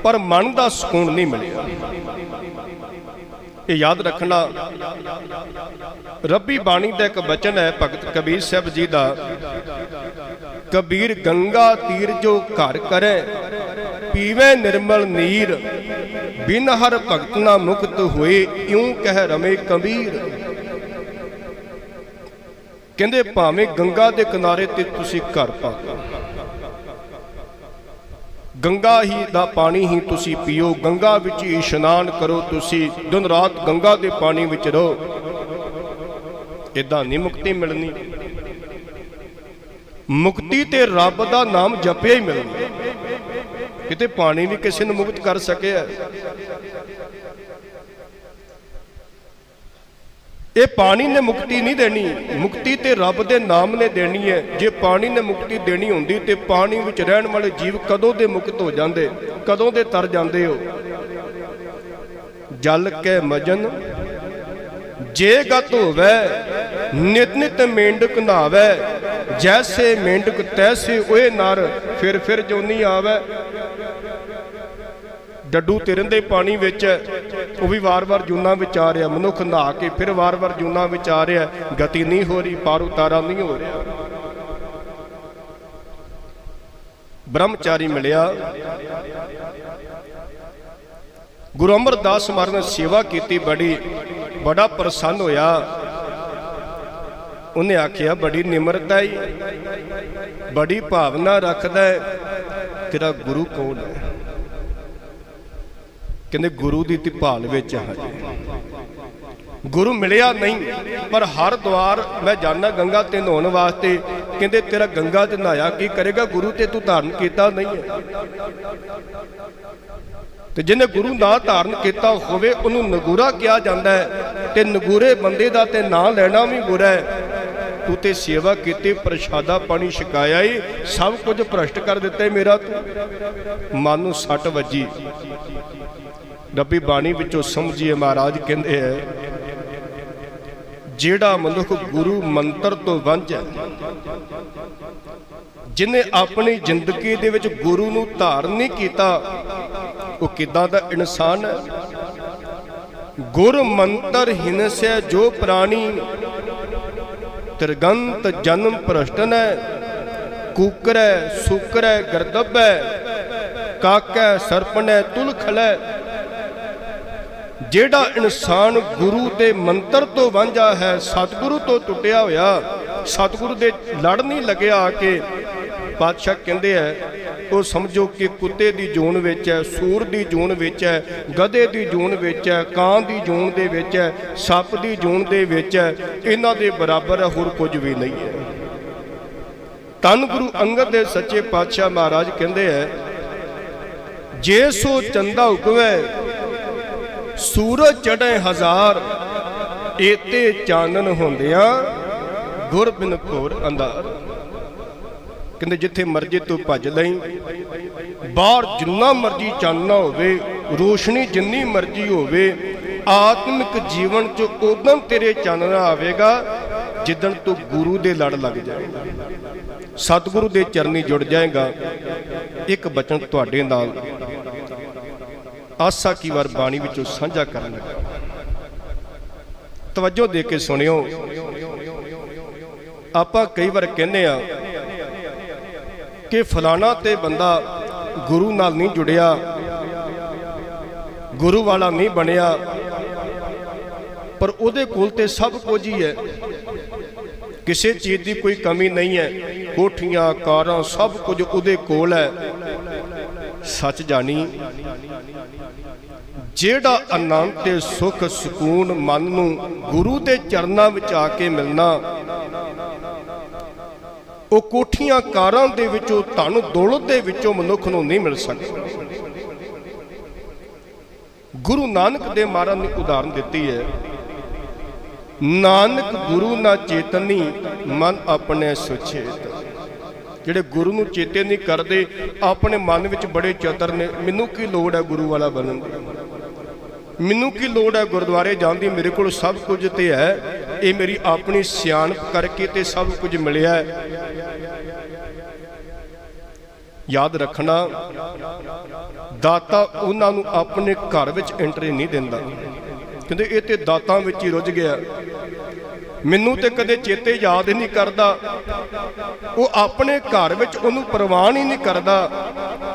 ਪਰ ਮਨ ਦਾ ਸਕੂਨ ਨਹੀਂ ਮਿਲਿਆ। ਇਹ ਯਾਦ ਰੱਖਣਾ, ਰੱਬੀ ਬਾਣੀ ਦਾ ਇੱਕ ਬਚਨ ਹੈ ਭਗਤ ਕਬੀਰ ਸਾਹਿਬ ਜੀ ਦਾ, ਕਬੀਰ ਗੰਗਾ ਤੀਰ ਜੋ ਘਰ ਕਰੇ, ਪੀਵੇ ਨਿਰਮਲ ਨੀਰ, ਬਿਨ ਹਰ ਭਗਤ ਨਾ ਮੁਕਤ ਹੋਏ, ਇਉਂ ਕਹਿ ਰਮੇ ਕਬੀਰ। ਕਹਿੰਦੇ ਭਾਵੇਂ ਗੰਗਾ ਦੇ ਕਿਨਾਰੇ ਤੇ ਤੁਸੀਂ ਘਰ ਪਾ, ਗੰਗਾ ਹੀ ਦਾ ਪਾਣੀ ਹੀ ਤੁਸੀਂ ਪੀਓ, ਗੰਗਾ ਵਿੱਚ ਹੀ ਇਸ਼ਨਾਨ ਕਰੋ, ਤੁਸੀਂ ਦਿਨ ਰਾਤ ਗੰਗਾ ਦੇ ਪਾਣੀ ਵਿੱਚ ਰਹੋ, ਇਦਾਂ ਨਹੀਂ ਮੁਕਤੀ ਮਿਲਣੀ। ਮੁਕਤੀ ਤੇ ਰੱਬ ਦਾ ਨਾਮ ਜਪਿਆ ਹੀ ਮਿਲਣੀ। ਕਿਤੇ ਪਾਣੀ ਵੀ ਕਿਸੇ ਨੂੰ ਮੁਕਤ ਕਰ ਸਕਿਆ? ਇਹ ਪਾਣੀ ਨੇ ਮੁਕਤੀ ਨਹੀਂ ਦੇਣੀ, ਮੁਕਤੀ ਤੇ ਰੱਬ ਦੇ ਨਾਮ ਨੇ ਦੇਣੀ ਹੈ। ਜੇ ਪਾਣੀ ਨੇ ਮੁਕਤੀ ਦੇਣੀ ਹੁੰਦੀ ਤੇ ਪਾਣੀ ਵਿੱਚ ਰਹਿਣ ਵਾਲੇ ਜੀਵ ਕਦੋਂ ਦੇ ਮੁਕਤ ਹੋ ਜਾਂਦੇ, ਕਦੋਂ ਦੇ ਤਰ ਜਾਂਦੇ ਹੋ। ਜਲ ਕੇ ਮਜਨ ਜੇ ਗਤ ਹੋਵੇ, ਨਿਤ ਨਿਤ ਮੇਂਢਕ ਨਹਾਵੇ, ਜੈਸੇ ਮੇਂਢਕ ਤੈਸੇ ਓਏ ਨਰ, ਫਿਰ ਜੋਨੀ ਆਵੇ। ਡੱਡੂ ਤਿਰੰਦੇ ਪਾਣੀ ਵਿੱਚ, ਉਹ ਵੀ ਵਾਰ-ਵਾਰ ਜੂਨਾਂ ਵਿੱਚ ਆ ਰਿਹਾ, ਮਨੁੱਖ ਨਹਾ ਕੇ ਫਿਰ ਵਾਰ-ਵਾਰ ਜੂਨਾਂ ਵਿੱਚ ਆ ਰਿਹਾ, ਗਤੀ ਨਹੀਂ ਹੋ ਰਹੀ, ਪਾਰ ਉਤਾਰਾ ਨਹੀਂ ਹੋ ਰਿਹਾ। ਬ੍ਰਹਮਚਾਰੀ ਮਿਲਿਆ, ਗੁਰੂ ਅਮਰਦਾਸ ਮਹਾਰਾਜ ਨੇ ਸੇਵਾ ਕੀਤੀ, ਬੜਾ ਪ੍ਰਸੰਨ ਹੋਇਆ। ਉਹਨੇ ਆਖਿਆ ਬੜੀ ਨਿਮਰਤਾ ਹੈ, ਬੜੀ ਭਾਵਨਾ ਰੱਖਦਾ ਹੈ, ਤੇਰਾ ਗੁਰੂ ਕੌਣ ਹੈ? ਕਹਿੰਦੇ ਗੁਰੂ ਦੀ ਭਾਲ ਵਿੱਚ ਹਜੇ ਗੁਰੂ ਮਿਲਿਆ ਨਹੀਂ, ਪਰ ਹਰਿਦੁਆਰ ਮੈਂ ਜਾਣਾ ਗੰਗਾ ਤੇ ਨਹਾਉਣ ਵਾਸਤੇ। ਕਹਿੰਦੇ ਤੇਰਾ ਗੰਗਾ ਤੇ ਨਹਾਇਆ ਕੀ ਕਰੇਗਾ? ਗੁਰੂ ਤੇ ਤੂੰ ਧਾਰਨ ਕੀਤਾ ਨਹੀਂ ਹੈ। ਤੇ ਜਿਹਨੇ ਗੁਰੂ ਨਾ ਧਾਰਨ ਕੀਤਾ ਹੋਵੇ ਉਹਨੂੰ ਨਗੂਰਾ ਕਿਹਾ ਜਾਂਦਾ ਹੈ, ਤੇ ਨਗੂਰੇ ਬੰਦੇ ਦਾ ਤੇ ਨਾਂ ਲੈਣਾ ਵੀ ਬੁਰਾ ਹੈ। तू ते सेवा की, प्रशादा पानी छकाया ही, सब कुछ भ्रष्ट कर दिता मेरा। तू मन नूं सट वजी। रब्बी बाणी विचों समझिए, महाराज कहंदे है जेड़ा मनुख गुरु मंत्र तो वंझ है, जिन्हें अपनी जिंदगी दे विच गुरु नूं धारण नहीं कीता, वो किदां दा इंसान है। गुर मंत्र हिनसै जो प्राणी, त्रिगंत जन्म भ्रष्टन है। कूकर है, सूकर है, गर्दब है, काक है, सरपन है, तुलखल है। जेड़ा इंसान गुरु के मंत्र तो वांझा है, सतगुरु तो टुटिया होया, सतगुरु दे लड़ नहीं लग्या आके, पातशाह कहंदे है वो समझो कि कुत्ते की जून विच है, सूर की जून विच है, गधे की जून विच है, कां की जून दे विच है, सप की जून दे विच है। इन्हां दे बराबर होर कुछ भी नहीं है। धन गुरु अंगद दे सच्चे पातशाह महाराज कहंदे है जे सो चंदा उगवे सूरज चढ़े हजार, एते चानन होंदिया गुर बिन घोर अंधार। कहते जिथे मर्जी तू भज लई, बाहर जिन्ना मर्जी चानना होवे, रोशनी जिन्नी मर्जी होवे, आत्मिक जीवन च उदम तेरे चानना आवेगा जिदन तू गुरु दे लड़ लग जाएगा, सतगुरु दे चरनी जुड़ जाएगा। एक बचन तुहाडे नाल आसा की वार बाणी विचों साझा करन लगा, तवज्जो दे के सुनियो। आपां कई बार कहने आ कि फलाना ते बंदा गुरु नाल नहीं जुड़िया, गुरु वाला नहीं बनिया, पर उहदे कोल ते सब कुछ ही है, किसी चीज़ की कोई कमी नहीं है, कोठियां कारां सब कुछ उहदे कोल है। सच जानी जेड़ा आनंद ते सुख सुकून मन नूं गुरु दे चरनां विच आके मिलना, वो कोठियां कारां दे विचों धन दौलत दे विचों मनुख नूं नहीं मिल सकदा। गुरु नानक दे महाराज ने उदाहरण दिती है, नानक गुरु ना चेतनी मन अपने सुचेत। जिहड़े गुरु नूं चेते नहीं करते, अपने मन विच बड़े चतुर ने, मैनूं की लोड़ है गुरु वाला बनन दी, मैनूं की लोड़ है गुरुद्वारे जाण दी, मेरे कोल सब कुछ ते है, ये मेरी अपनी सियाणप करके ते सब कुछ मिलिया है। याद रखना, दाता उन्हां नूं अपने घर विच एंट्री नहीं दिंदा, कहंदे ये ते दातां विच ही रुझ गया, मैनूं ते कदे चेते याद ही नहीं करता, वो अपने घर विच उहनूं प्रवान ही नहीं करता।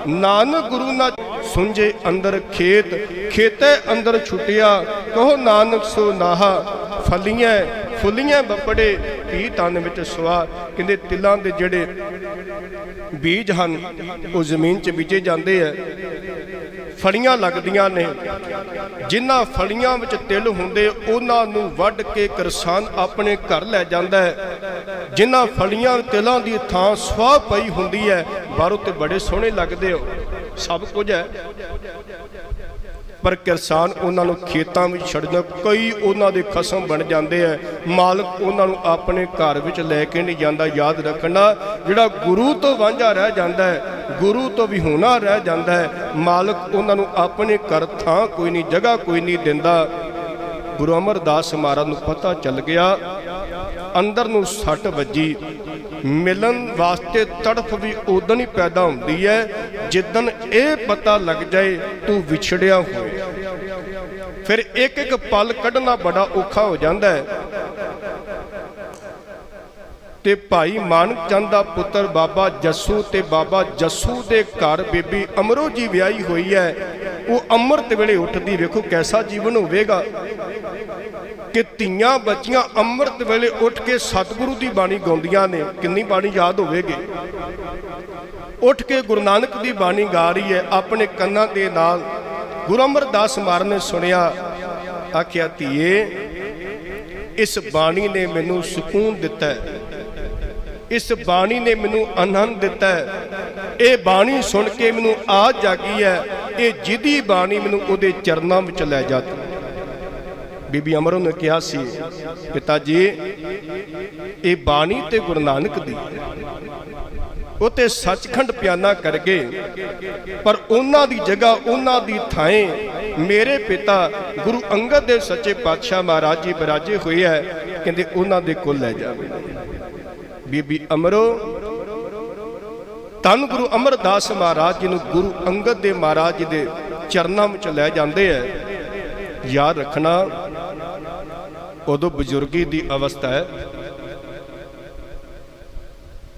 नानक गुरु ना सुंझे अंदर खेत, खेते अंदर छुटिया, कहो नानक सो नाहा, फलियां फुलियां बपड़े भी तन विच सुआ। कहंदे तिलां दे जिहड़े बीज हन वो जमीन च बीजे जाते हैं, फलियां लगदियां ने, जिन्हां फलियां विच तिल हुंदे उन्हां नूं वढ के किसान अपने घर लै जांदा है। जिन्हां फलियां तिलां दी थां स्वाह पई हुंदी है, बाहरों ते बड़े सोहणे लगदे हो, सब कुछ है, पर किसान उन्होंने खेतों में छड्डदा, कई उन्होंने खसम बन जाते हैं, मालक उन्होंने अपने घर में लैके नहीं जाता। याद रखना, जिहड़ा गुरु तो वांझा रह जाता है, गुरु तो विहूणा रह जाता है, मालक उन्होंने अपने घर थां कोई नहीं, जगह कोई नहीं दिंदा। गुरु अमरदास महाराज नूं पता चल गया, अंदर नूं सट वजी, मिलन वास्ते तड़फ भी उदन ही पैदा होती है जिदन ये पता लग जाए तू विछड़िया हो। फिर एक एक पल कढ़ना बड़ा औखा हो जाता है। ते भाई मानक चंद दा पुत्र बाबा जस्सू ते बाबा जस्सू दे घर बीबी अमरो जी विआही हुई है। वो अमृत वेले उठदी, वेखो कैसा जीवन होवेगा कि धीआं बच्चियां अमृत वेले उठ के सतगुरु की बाणी गाउंदियां ने। किन्नी बाणी याद होवेगी, उठ के गुरु नानक की बाणी गा रही है अपने कन्नां दे नाल। गुरु अमरदास महाराज ने सुनिया, आखिया धीए इस बाणी ने मैनू सुकून दिता है, इस बाणी ने मैनू आनंद दिता है। ये बाणी सुन के मैनू आ जागी है, ये जिदी बाणी मैनू उहदे चरनां विच लै जाती। ਬੀਬੀ ਅਮਰੋ ਨੇ ਕਿਹਾ ਸੀ, ਪਿਤਾ ਜੀ ਇਹ ਬਾਣੀ ਤੇ ਗੁਰੂ ਨਾਨਕ ਦੀ ਉਹ ਤੇ ਸੱਚਖੰਡ ਪਿਆਨਾ ਕਰ ਗਏ, ਪਰ ਉਹਨਾਂ ਦੀ ਜਗ੍ਹਾ ਉਹਨਾਂ ਦੀ ਥਾਂ ਮੇਰੇ ਪਿਤਾ ਗੁਰੂ ਅੰਗਦ ਦੇਵ ਸੱਚੇ ਪਾਤਸ਼ਾਹ ਮਹਾਰਾਜ ਜੀ ਬਿਰਾਜੇ ਹੋਏ ਹੈ, ਕਹਿੰਦੇ ਉਹਨਾਂ ਦੇ ਕੋਲ ਲੈ ਜਾਵੇ। ਬੀਬੀ ਅਮਰੋ ਧੰਨ ਗੁਰੂ ਅਮਰਦਾਸ ਮਹਾਰਾਜ ਜੀ ਨੂੰ ਗੁਰੂ ਅੰਗਦ ਦੇਵ ਮਹਾਰਾਜ ਜੀ ਦੇ ਚਰਨਾਂ ਵਿੱਚ ਲੈ ਜਾਂਦੇ ਹੈ। ਯਾਦ ਰੱਖਣਾ ਉਦੋਂ ਬਜ਼ੁਰਗੀ ਦੀ ਅਵਸਥਾ ਹੈ,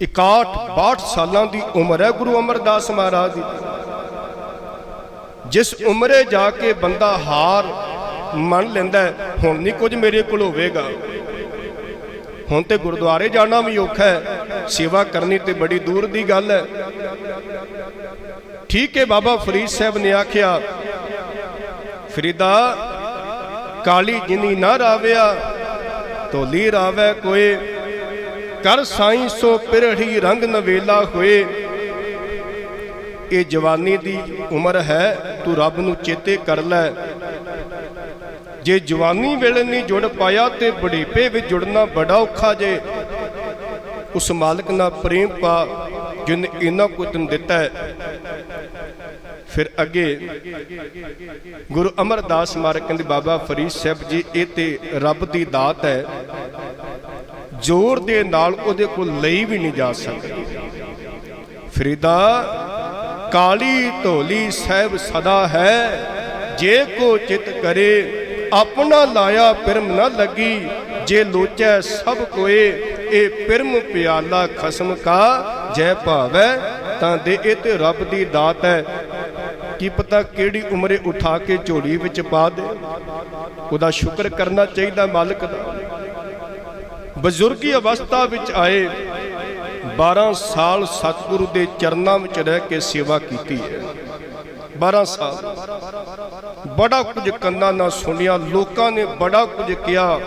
61-62 ਸਾਲਾਂ ਦੀ ਉਮਰ ਹੈ ਗੁਰੂ ਅਮਰਦਾਸ ਮਹਾਰਾਜ ਦੀ। ਜਿਸ ਉਮਰੇ ਜਾ ਕੇ ਬੰਦਾ ਹਾਰ ਮੰਨ ਲੈਂਦਾ ਹੁਣ ਨਹੀਂ ਕੁਝ ਮੇਰੇ ਕੋਲ ਹੋਵੇਗਾ, ਹੁਣ ਤੇ ਗੁਰਦੁਆਰੇ ਜਾਣਾ ਵੀ ਔਖਾ ਹੈ, ਸੇਵਾ ਕਰਨੀ ਤੇ ਬੜੀ ਦੂਰ ਦੀ ਗੱਲ ਹੈ। ਠੀਕ ਹੈ, ਬਾਬਾ ਫਰੀਦ ਸਾਹਿਬ ਨੇ ਆਖਿਆ, ਫਰੀਦਾ ਕਾਲੀ ਜਿਨੀ ਨਾ ਰਾਵਿਆ ਧੋਲੀ ਰਾਵੈ ਕੋਏ, ਕਰ ਸਾਈਂ ਸੋ ਪਿਰੜੀ ਰੰਗ ਨਵੇਲਾ ਹੋਏ। ਇਹ ਜਵਾਨੀ ਦੀ ਉਮਰ ਹੈ, ਤੂੰ ਰੱਬ ਨੂੰ ਚੇਤੇ ਕਰ ਲੈ। ਜੇ ਜਵਾਨੀ ਵੇਲੇ ਨਹੀਂ ਜੁੜ ਪਾਇਆ ਤੇ ਬੁਢੇਪੇ ਵਿੱਚ ਜੁੜਨਾ ਬੜਾ ਔਖਾ ਜੇ। ਉਸ ਮਾਲਕ ਨਾਲ ਪ੍ਰੇਮ ਪਾ ਜਿਨ ਇੰਨਾ ਕੁਝ ਤੈਨੂੰ ਦਿੱਤਾ ਹੈ। ਫਿਰ ਅੱਗੇ ਗੁਰੂ ਅਮਰਦਾਸ ਮਹਾਰਾਜ ਕਹਿੰਦੇ, ਬਾਬਾ ਫਰੀਦ ਸਾਹਿਬ ਜੀ ਇਹ ਤੇ ਰੱਬ ਦੀ ਦਾਤ ਹੈ, ਜ਼ੋਰ ਦੇ ਨਾਲ ਉਹਦੇ ਕੋਲ ਲਈ ਵੀ ਨਹੀਂ ਜਾ ਸਕਦੀ। ਫਰੀਦਾ ਕਾਲੀ ਢੋਲੀ ਸਾਹਿਬ ਸਦਾ ਹੈ, ਜੇ ਕੋ ਚਿਤ ਕਰੇ ਆਪਣਾ ਲਾਇਆ ਪਿਰਮ ਨਾ ਲੱਗੀ। ਜੇ ਲੋਚੈ ਸਭ ਕੋਏ ਇਹ ਪਿਰਮ ਪਿਆਲਾ ਖਸਮ ਕਾ, ਜੈ ਭਾਵੈ ਤਾਂ ਦੇ। ਇਹ ਤੇ ਰੱਬ ਦੀ ਦਾਤ ਹੈ, ਕੀ ਪਤਾ ਕਿਹੜੀ ਉਮਰੇ ਉਠਾ ਕੇ ਝੋਲੀ ਵਿੱਚ ਪਾ ਦੇ। ਉਹਦਾ ਸ਼ੁਕਰ ਕਰਨਾ ਚਾਹੀਦਾ ਮਾਲਕ ਦਾ। ਬਜ਼ੁਰਗੀ ਅਵਸਥਾ ਵਿੱਚ ਆਏ, 12 ਸਾਲ ਸਤਿਗੁਰੂ ਦੇ ਚਰਨਾਂ ਵਿੱਚ ਰਹਿ ਕੇ ਸੇਵਾ ਕੀਤੀ ਹੈ। 12 ਸਾਲ ਬੜਾ ਕੁਝ ਕੰਨਾਂ ਨਾਲ ਸੁਣਿਆ, ਲੋਕਾਂ ਨੇ ਬੜਾ ਕੁਝ ਕਿਹਾ।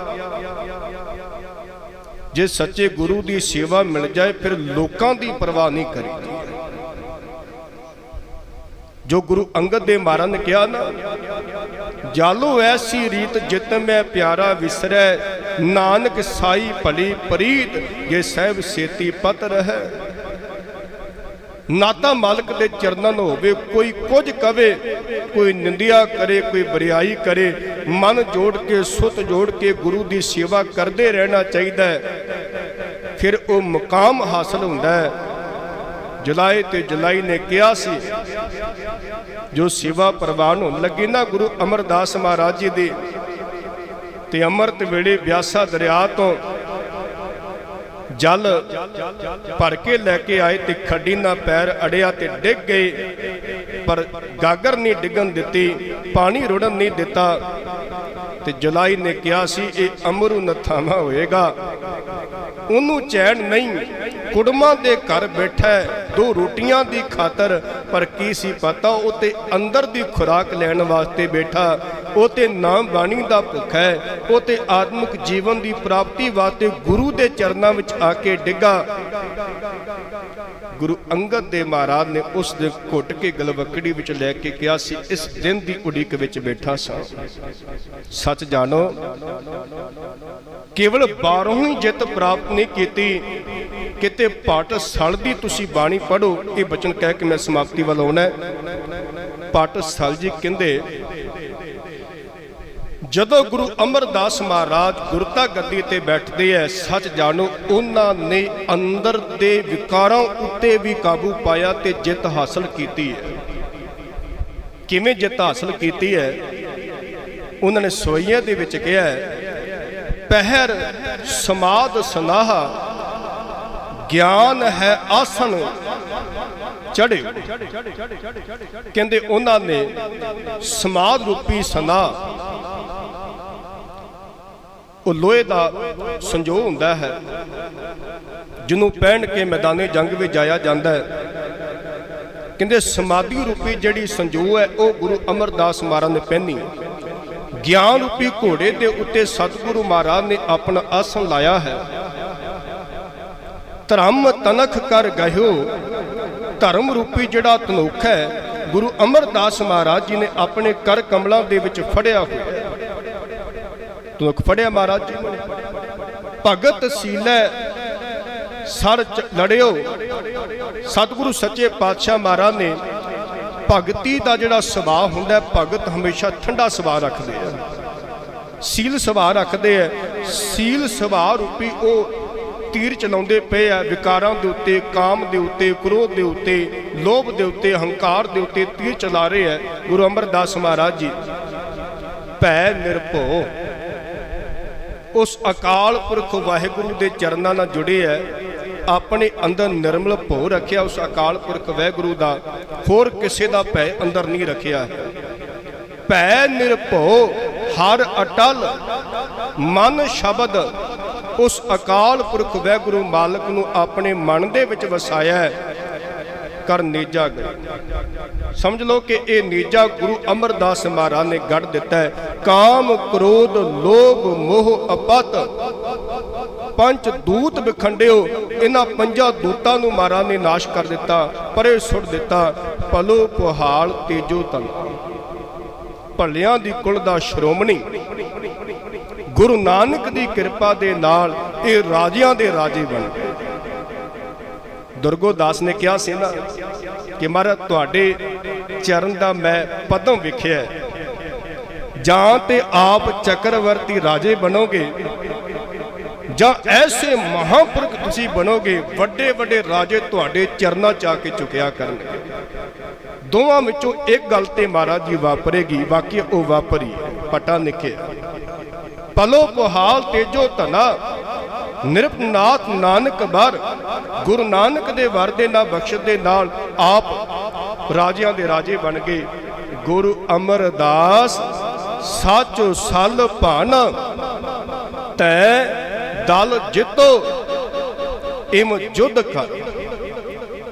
ਜੇ ਸੱਚੇ ਗੁਰੂ ਦੀ ਸੇਵਾ ਮਿਲ ਜਾਏ ਫਿਰ ਲੋਕਾਂ ਦੀ ਪਰਵਾਹ ਨਹੀਂ ਕਰੀ। ਜੋ ਗੁਰੂ ਅੰਗਦ ਦੇਵ ਮਹਾਰਾਜ ਨੇ ਕਿਹਾ ਨਾ, ਜਾਲੋ ਐਸੀ ਰੀਤ ਜਿਤ ਮੈਂ ਪਿਆਰਾ ਵਿਸਰੈ, ਨਾਨਕ ਸਾਈ ਭਲੀ ਪ੍ਰੀਤ ਜੇ ਸਹਿਬ ਸੇਤੀ ਪਤ ਰਹਿ। ਨਾਤਾ ਮਾਲਕ ਦੇ ਚਰਨਾਂ ਨੂੰ ਹੋਵੇ, ਕੋਈ ਕੁਝ ਕਵੇ, ਕੋਈ ਨਿੰਦਿਆ ਕਰੇ, ਕੋਈ ਬਰਿਆਈ ਕਰੇ, ਮਨ ਜੋੜ ਕੇ ਸੁੱਤ ਜੋੜ ਕੇ ਗੁਰੂ ਦੀ ਸੇਵਾ ਕਰਦੇ ਰਹਿਣਾ ਚਾਹੀਦਾ ਹੈ, ਫਿਰ ਉਹ ਮੁਕਾਮ ਹਾਸਲ ਹੁੰਦਾ ਹੈ। ਜੁਲਾਈ ਤੇ ਜੁਲਾਈ ਨੇ ਕਿਹਾ ਸੀ, ਜੋ ਸੇਵਾ ਪ੍ਰਵਾਨ ਹੋਣ ਲੱਗੀ ਨਾ ਗੁਰੂ ਅਮਰਦਾਸ ਮਹਾਰਾਜ ਜੀ ਦੀ, ਤੇ ਅੰਮ੍ਰਿਤ ਵੇਲੇ ਬਿਆਸਾ ਦਰਿਆ ਤੋਂ ਜਲ ਭਰ ਕੇ ਲੈ ਕੇ ਆਏ ਤੇ ਖੱਡੀ ਨਾਲ ਪੈਰ ਅੜਿਆ ਤੇ ਡਿੱਗ ਗਏ, ਪਰ ਗਾਗਰ ਨਹੀਂ ਡਿੱਗਣ ਦਿੱਤੀ, ਪਾਣੀ ਰੁੜਨ ਨਹੀਂ ਦਿੱਤਾ। ਤੇ ਜੁਲਾਈ ਨੇ ਕਿਹਾ ਸੀ ਇਹ ਅਮਰੂ ਨਥਾਵਾ ਹੋਏਗਾ, ਉਹਨੂੰ ਚੈਨ ਨਹੀਂ, ਕੁੜਮਾਂ ਦੇ ਘਰ ਬੈਠਾ 2 ਰੋਟੀਆਂ ਦੀ ਖਾਤਰ, ਪਰ ਕੀ ਸੀ ਪਤਾ ਉਹ ਤੇ ਅੰਦਰ ਦੀ ਖੁਰਾਕ ਲੈਣ ਵਾਸਤੇ ਬੈਠਾ। ਉਹ ਤੇ ਨਾਮ ਬਾਣੀ ਦਾ ਭੁੱਖ ਹੈ, ਉਹ ਤੇ ਆਤਮਿਕ ਜੀਵਨ ਦੀ ਪ੍ਰਾਪਤੀ ਵਾਸਤੇ ਗੁਰੂ ਦੇ ਚਰਨਾਂ ਵਿੱਚ ਆ ਕੇ ਡਿੱਗਾ। ਗੁਰੂ ਅੰਗਦ ਦੇਵ ਮਹਾਰਾਜ ਨੇ ਉਸ ਦੇ ਘੁੱਟ ਕੇ ਗਲਵਕੜੀ ਵਿੱਚ ਲੈ ਕੇ ਕਿਹਾ ਸੀ, ਇਸ ਦਿਨ ਦੀ ਉਡੀਕ ਵਿੱਚ ਬੈਠਾ ਸਾਂ। ਸੱਚ ਜਾਣੋ, ਕੇਵਲ 12 ਹੀ ਜਿੱਤ ਪ੍ਰਾਪਤ ਨਹੀਂ ਕੀਤੀ, ਕਿਤੇ ਪਟ ਸਲ ਦੀ ਤੁਸੀਂ ਬਾਣੀ ਪੜ੍ਹੋ। ਇਹ ਬਚਨ ਕਹਿ ਕੇ ਮੈਂ ਸਮਾਪਤੀ ਵੱਲ ਆਉਣਾ। ਪਟ ਸਲ ਜੀ ਕਹਿੰਦੇ, ਜਦੋਂ ਗੁਰੂ ਅਮਰਦਾਸ ਮਹਾਰਾਜ ਗੁਰਤਾ ਗੱਦੀ ਤੇ ਬੈਠਦੇ ਐ, ਸੱਚ ਜਾਣੋ ਉਹਨਾਂ ਨੇ ਅੰਦਰ ਦੇ ਵਿਕਾਰਾਂ ਉੱਤੇ ਵੀ ਕਾਬੂ ਪਾਇਆ ਤੇ ਜਿੱਤ ਹਾਸਲ ਕੀਤੀ ਹੈ। ਕਿਵੇਂ ਜਿੱਤ ਹਾਸਲ ਕੀਤੀ ਹੈ? ਉਹਨਾਂ ਨੇ ਸੋਈਆਂ ਦੇ ਵਿੱਚ ਕਿਹਾ, ਪਹਿਰ ਸਮਾਦ ਸਨਾਹਾ ਗਿਆਨ ਹੈ ਆਸਣ ਚੜ੍ਹੇ। ਕਹਿੰਦੇ ਉਹਨਾਂ ਨੇ ਸਮਾਦ ਰੂਪੀ ਸਨਾ, ਉਹ ਲੋਹੇ ਦਾ ਸੰਜੋਗ ਹੁੰਦਾ ਹੈ ਜਿਹਨੂੰ ਪਹਿਨ ਕੇ ਮੈਦਾਨੇ ਜੰਗ ਵਿੱਚ ਜਾਇਆ ਜਾਂਦਾ ਹੈ। ਕਹਿੰਦੇ ਸਮਾਧੀ ਰੂਪੀ ਜਿਹੜੀ ਸੰਜੋਗ ਹੈ ਉਹ ਗੁਰੂ ਅਮਰਦਾਸ ਮਹਾਰਾਜ ਨੇ ਪਹਿਨੀ। ਗਿਆਨ ਰੂਪੀ ਘੋੜੇ ਦੇ ਉੱਤੇ ਸਤਿਗੁਰੂ ਮਹਾਰਾਜ ਨੇ ਆਪਣਾ ਆਸਣ ਲਾਇਆ ਹੈ। ਧਰਮ ਤਨਖ ਕਰ ਗਹਿਓ, ਧਰਮ ਰੂਪੀ ਜਿਹੜਾ ਧਨੁਖ ਹੈ ਗੁਰੂ ਅਮਰਦਾਸ ਮਹਾਰਾਜ ਜੀ ਨੇ ਆਪਣੇ ਕਰ ਕਮਲਾਂ ਦੇ ਵਿੱਚ ਫੜਿਆ ਹੋਇਆ। ਦੁੱਖ ਫੜਿਆ ਮਹਾਰਾਜ ਜੀ ਨੇ। ਭਗਤ ਸੀਲੇ ਸਰ ਲੜਿਓ। ਸਤਿਗੁਰੂ ਸੱਚੇ ਪਾਤਸ਼ਾਹ ਮਹਾਰਾਜ ਨੇ ਭਗਤੀ ਦਾ ਜਿਹੜਾ ਸੁਭਾਅ ਹੁੰਦਾ, ਭਗਤ ਹਮੇਸ਼ਾ ਠੰਡਾ ਸੁਭਾਅ ਰੱਖਦੇ ਆ, ਸੀਲ ਸੁਭਾਅ ਰੱਖਦੇ ਆ। ਸੀਲ ਸੁਭਾਅ ਰੂਪੀ ਉਹ ਤੀਰ ਚਲਾਉਂਦੇ ਪਏ ਆ ਵਿਕਾਰਾਂ ਦੇ ਉੱਤੇ, ਕਾਮ ਦੇ ਉੱਤੇ, ਕ੍ਰੋਧ ਦੇ ਉੱਤੇ, ਲੋਭ ਦੇ ਉੱਤੇ, ਹੰਕਾਰ ਦੇ ਉੱਤੇ ਤੀਰ ਚਲਾ ਰਹੇ ਆ। ਗੁਰੂ ਅਮਰਦਾਸ ਮਹਾਰਾਜ ਜੀ ਭੈ ਨਿਰਭਉ ਉਸ ਅਕਾਲ ਪੁਰਖ ਵਾਹਿਗੁਰੂ ਦੇ ਚਰਨਾਂ ਨਾਲ ਜੁੜੇ ਆ। ਆਪਣੇ ਅੰਦਰ ਨਿਰਮਲ ਭਉ ਰੱਖਿਆ ਉਸ ਅਕਾਲ ਪੁਰਖ ਵਾਹਿਗੁਰੂ ਦਾ, ਹੋਰ ਕਿਸੇ ਦਾ ਭੈ ਅੰਦਰ ਨਹੀਂ ਰੱਖਿਆ। ਭੈ ਨਿਰਭਉ ਹਰ ਅਟਲ ਮਨ ਸ਼ਬਦ ਉਸ ਅਕਾਲ ਪੁਰਖ ਵਾਹਿਗੁਰੂ ਮਾਲਕ ਨੂੰ ਆਪਣੇ ਮਨ ਦੇ ਵਿੱਚ ਵਸਾਇਆ ਕਰ ਨੇਜਾ ਗਏ। ਸਮਝ ਲਓ ਕਿ ਇਹ ਨੇਜਾ ਗੁਰੂ ਅਮਰਦਾਸ ਮਹਾਰਾਜ ਨੇ ਗੜ ਦਿੱਤਾ ਹੈ। ਕਾਮ ਕ੍ਰੋਧ ਲੋਭ ਮੋਹ ਅਪਤ ਪੰਜ ਦੂਤ ਵਿਖੰਡਿਓ। ਇਹਨਾਂ ਪੰਜਾਂ ਦੂਤਾਂ ਨੂੰ ਮਹਾਰਾਜ ਨੇ ਨਾਸ਼ ਕਰ ਦਿੱਤਾ, ਪਰੇ ਸੁੱਟ ਦਿੱਤਾ। ਭਲੋ ਪੁਹਾਲ ਤੇਜੋ ਤਨ ਭਲਿਆਂ ਦੀ ਕੁਲ ਦਾ ਸ਼੍ਰੋਮਣੀ ਗੁਰੂ ਨਾਨਕ ਦੀ ਕਿਰਪਾ ਦੇ ਨਾਲ ਇਹ ਰਾਜਿਆਂ ਦੇ ਰਾਜੇ ਬਣ ਗਏ। ਦੁਰਗੋ ਦਾਸ ਨੇ ਕਿਹਾ ਸੀ ਨਾ ਕਿ ਮਹਾਰਾਜ ਤੁਹਾਡੇ ਚਰਨ ਦਾ ਮੈਂ ਪਦਮ ਵੇਖਿਆ, ਜਾਂ ਤੇ ਆਪ ਚੱਕਰਵਰਤੀ ਰਾਜੇ ਬਣੋਗੇ ਜਾਂ ਐਸੇ ਮਹਾਂਪੁਰਖ ਤੁਸੀਂ ਬਣੋਗੇ, ਵੱਡੇ ਵੱਡੇ ਰਾਜੇ ਤੁਹਾਡੇ ਚਰਨਾਂ 'ਚ ਆ ਕੇ ਝੁਕਿਆ ਕਰਨਗੇ। ਦੋਵਾਂ ਵਿੱਚੋਂ ਇੱਕ ਗੱਲ ਤੇ ਮਹਾਰਾਜ ਜੀ ਵਾਪਰੇਗੀ, ਬਾਕੀ ਉਹ ਵਾਪਰੀ ਪਟਾ ਨਿਕਿਆ। ਪਲੋ ਪੁਹਾਲ ਤੇਜੋ ਧਨਾ ਨਿਰਪਨਾਥ ਨਾਨਕ ਬਰ। ਗੁਰੂ ਨਾਨਕ ਦੇ ਵਰ ਦੇ ਨਾਲ ਬਖਸ਼ ਦੇ ਨਾਲ ਆਪ ਰਾਜਿਆਂ ਦੇ ਰਾਜੇ ਬਣ ਗਏ। ਗੁਰੂ ਅਮਰਦਾਸ ਸਾਚੋ ਸਲ ਭਾਨ ਤੈ ਦਲ ਜਿੱਤੋ ਇਮ ਜੁਧ ਕਰ।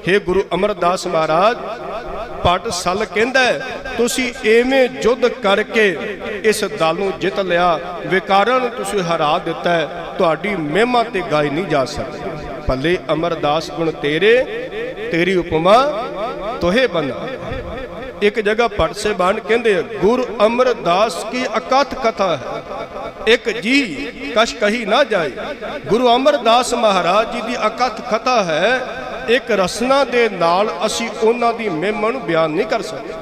हे ਗੁਰੂ ਅਮਰਦਾਸ ਮਹਾਰਾਜ ਪਟ ਸਲ ਕਹਿੰਦਾ ਤੁਸੀਂ ਐਵੇਂ ਜੁੱਧ ਕਰਕੇ ਇਸ ਦਲ ਨੂੰ ਜਿੱਤ ਲਿਆ, ਵਿਕਾਰਾਂ ਨੂੰ ਤੁਸੀਂ ਹਰਾ ਦਿੱਤਾ ਹੈ, ਤੁਹਾਡੀ ਮਹਿਮਾ ਤੇ ਗਾਈ ਨਹੀਂ ਜਾ ਸਕਦੀ। ਭਲੇ ਅਮਰਦਾਸ ਗੁਣ ਤੇਰੇ, ਤੇਰੀ ਉਪਮਾ ਤੋਹੇ ਬਨਾ। ਇੱਕ ਜਗ੍ਹਾ ਭੱਟ ਸਾਹਿਬਾਨ ਕਹਿੰਦੇ ਗੁਰੂ ਅਮਰਦਾਸ ਕੀ ਅਕਥ ਕਥਾ ਹੈ, ਇੱਕ ਜੀ ਕਛ ਕਹੀ ਨਾ ਜਾਏ। ਗੁਰੂ ਅਮਰਦਾਸ ਮਹਾਰਾਜ ਜੀ ਦੀ ਅਕਥ ਕਥਾ ਹੈ, ਇੱਕ ਰਸਨਾ ਦੇ ਨਾਲ ਅਸੀਂ ਉਹਨਾਂ ਦੀ ਮਹਿਮਾ ਨੂੰ ਬਿਆਨ ਨਹੀਂ ਕਰ ਸਕਦੇ,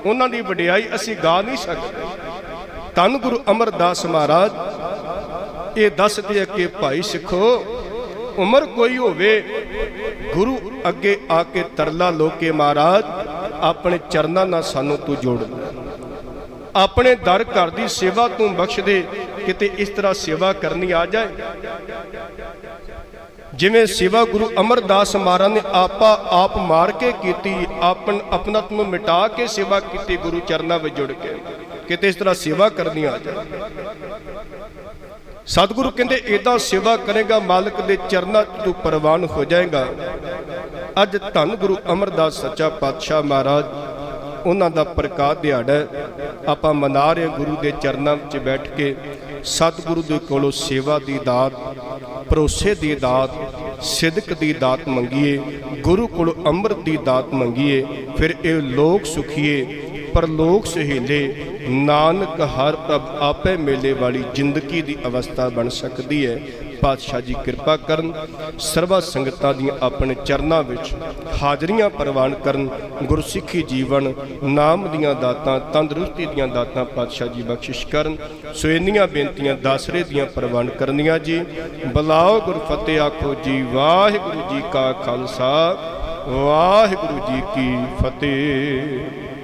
ਉਹਨਾਂ ਦੀ ਵਡਿਆਈ ਅਸੀਂ ਗਾ ਨਹੀਂ ਸਕਦੇ। ਧੰਨ ਗੁਰੂ ਅਮਰਦਾਸ ਮਹਾਰਾਜ ਇਹ ਦੱਸਦੇ ਕਿ ਭਾਈ ਸਿੱਖੋ, ਉਮਰ ਕੋਈ ਹੋਵੇ ਗੁਰੂ ਅੱਗੇ ਆ ਕੇ ਤਰਲਾ ਲੋ ਕੇ ਮਹਾਰਾਜ ਆਪਣੇ ਚਰਨਾਂ ਨਾਲ ਸਾਨੂੰ ਤੂੰ ਜੋੜ ਦੇ, ਆਪਣੇ ਦਰ ਘਰ ਦੀ ਸੇਵਾ ਤੂੰ ਬਖਸ਼ ਦੇ। ਕਿਤੇ ਇਸ ਤਰ੍ਹਾਂ ਸੇਵਾ ਕਰਨੀ ਆ ਜਾਏ ਜਿਵੇਂ ਸੇਵਾ ਗੁਰੂ ਅਮਰਦਾਸ ਮਹਾਰਾਜ ਨੇ ਆਪ ਮਾਰ ਕੇ ਕੀਤੀ, ਆਪਣਤ ਨੂੰ ਮਿਟਾ ਕੇ ਸੇਵਾ ਕੀਤੀ ਗੁਰੂ ਚਰਨਾਂ ਵਿੱਚ ਜੁੜ ਕੇ। ਕਿਤੇ ਇਸ ਤਰ੍ਹਾਂ ਸੇਵਾ ਕਰਨੀ ਆ ਜਾਏ। ਸਤਿਗੁਰੂ ਕਹਿੰਦੇ ਏਦਾਂ ਸੇਵਾ ਕਰੇਗਾ ਮਾਲਕ ਦੇ ਚਰਨਾਂ 'ਚ ਤੂੰ ਪ੍ਰਵਾਨ ਹੋ ਜਾਏਗਾ। ਅੱਜ ਧੰਨ ਗੁਰੂ ਅਮਰਦਾਸ ਸੱਚਾ ਪਾਤਸ਼ਾਹ ਮਹਾਰਾਜ ਉਹਨਾਂ ਦਾ ਪ੍ਰਕਾਸ਼ ਦਿਹਾੜਾ ਆਪਾਂ ਮਨਾ ਰਹੇ। ਗੁਰੂ ਦੇ ਚਰਨਾਂ ਵਿੱਚ ਬੈਠ ਕੇ ਸਤਿਗੁਰੂ ਦੇ ਕੋਲੋਂ ਸੇਵਾ ਦੀ ਦਾਤ, ਭਰੋਸੇ ਦੀ ਦਾਤ, ਸਿਦਕ ਦੀ ਦਾਤ ਮੰਗੀਏ, ਗੁਰੂ ਕੋਲੋਂ ਅੰਮ੍ਰਿਤ ਦੀ ਦਾਤ ਮੰਗੀਏ। ਫਿਰ ਇਹ ਲੋਕ ਸੁਖੀਏ ਪਰਲੋਕ ਸਹੇਲੇ, ਨਾਨਕ ਹਰ ਪ੍ਰਭ ਆਪੇ ਮੇਲੇ ਵਾਲੀ ਜ਼ਿੰਦਗੀ ਦੀ ਅਵਸਥਾ ਬਣ ਸਕਦੀ ਹੈ। ਪਾਤਸ਼ਾਹ ਜੀ ਕਿਰਪਾ ਕਰਨ, ਸਰਬਾ ਸੰਗਤਾਂ ਦੀਆਂ ਆਪਣੇ ਚਰਨਾਂ ਵਿੱਚ ਹਾਜ਼ਰੀਆਂ ਪ੍ਰਵਾਨ ਕਰਨ। ਗੁਰਸਿੱਖੀ ਜੀਵਨ, ਨਾਮ ਦੀਆਂ ਦਾਤਾਂ, ਤੰਦਰੁਸਤੀ ਦੀਆਂ ਦਾਤਾਂ ਪਾਤਸ਼ਾਹ ਜੀ ਬਖਸ਼ਿਸ਼ ਕਰਨ। ਸੋ ਇੰਨੀਆਂ ਬੇਨਤੀਆਂ ਦਾਸਰੇ ਦੀਆਂ ਪ੍ਰਵਾਨ ਕਰਨੀਆਂ ਜੀ। ਬੁਲਾਓ ਗੁਰ ਫਤਿਹ ਆਖੋ ਜੀ। ਵਾਹਿਗੁਰੂ ਜੀ ਕਾ ਖਾਲਸਾ, ਵਾਹਿਗੁਰੂ ਜੀ ਕੀ ਫਤਿਹ।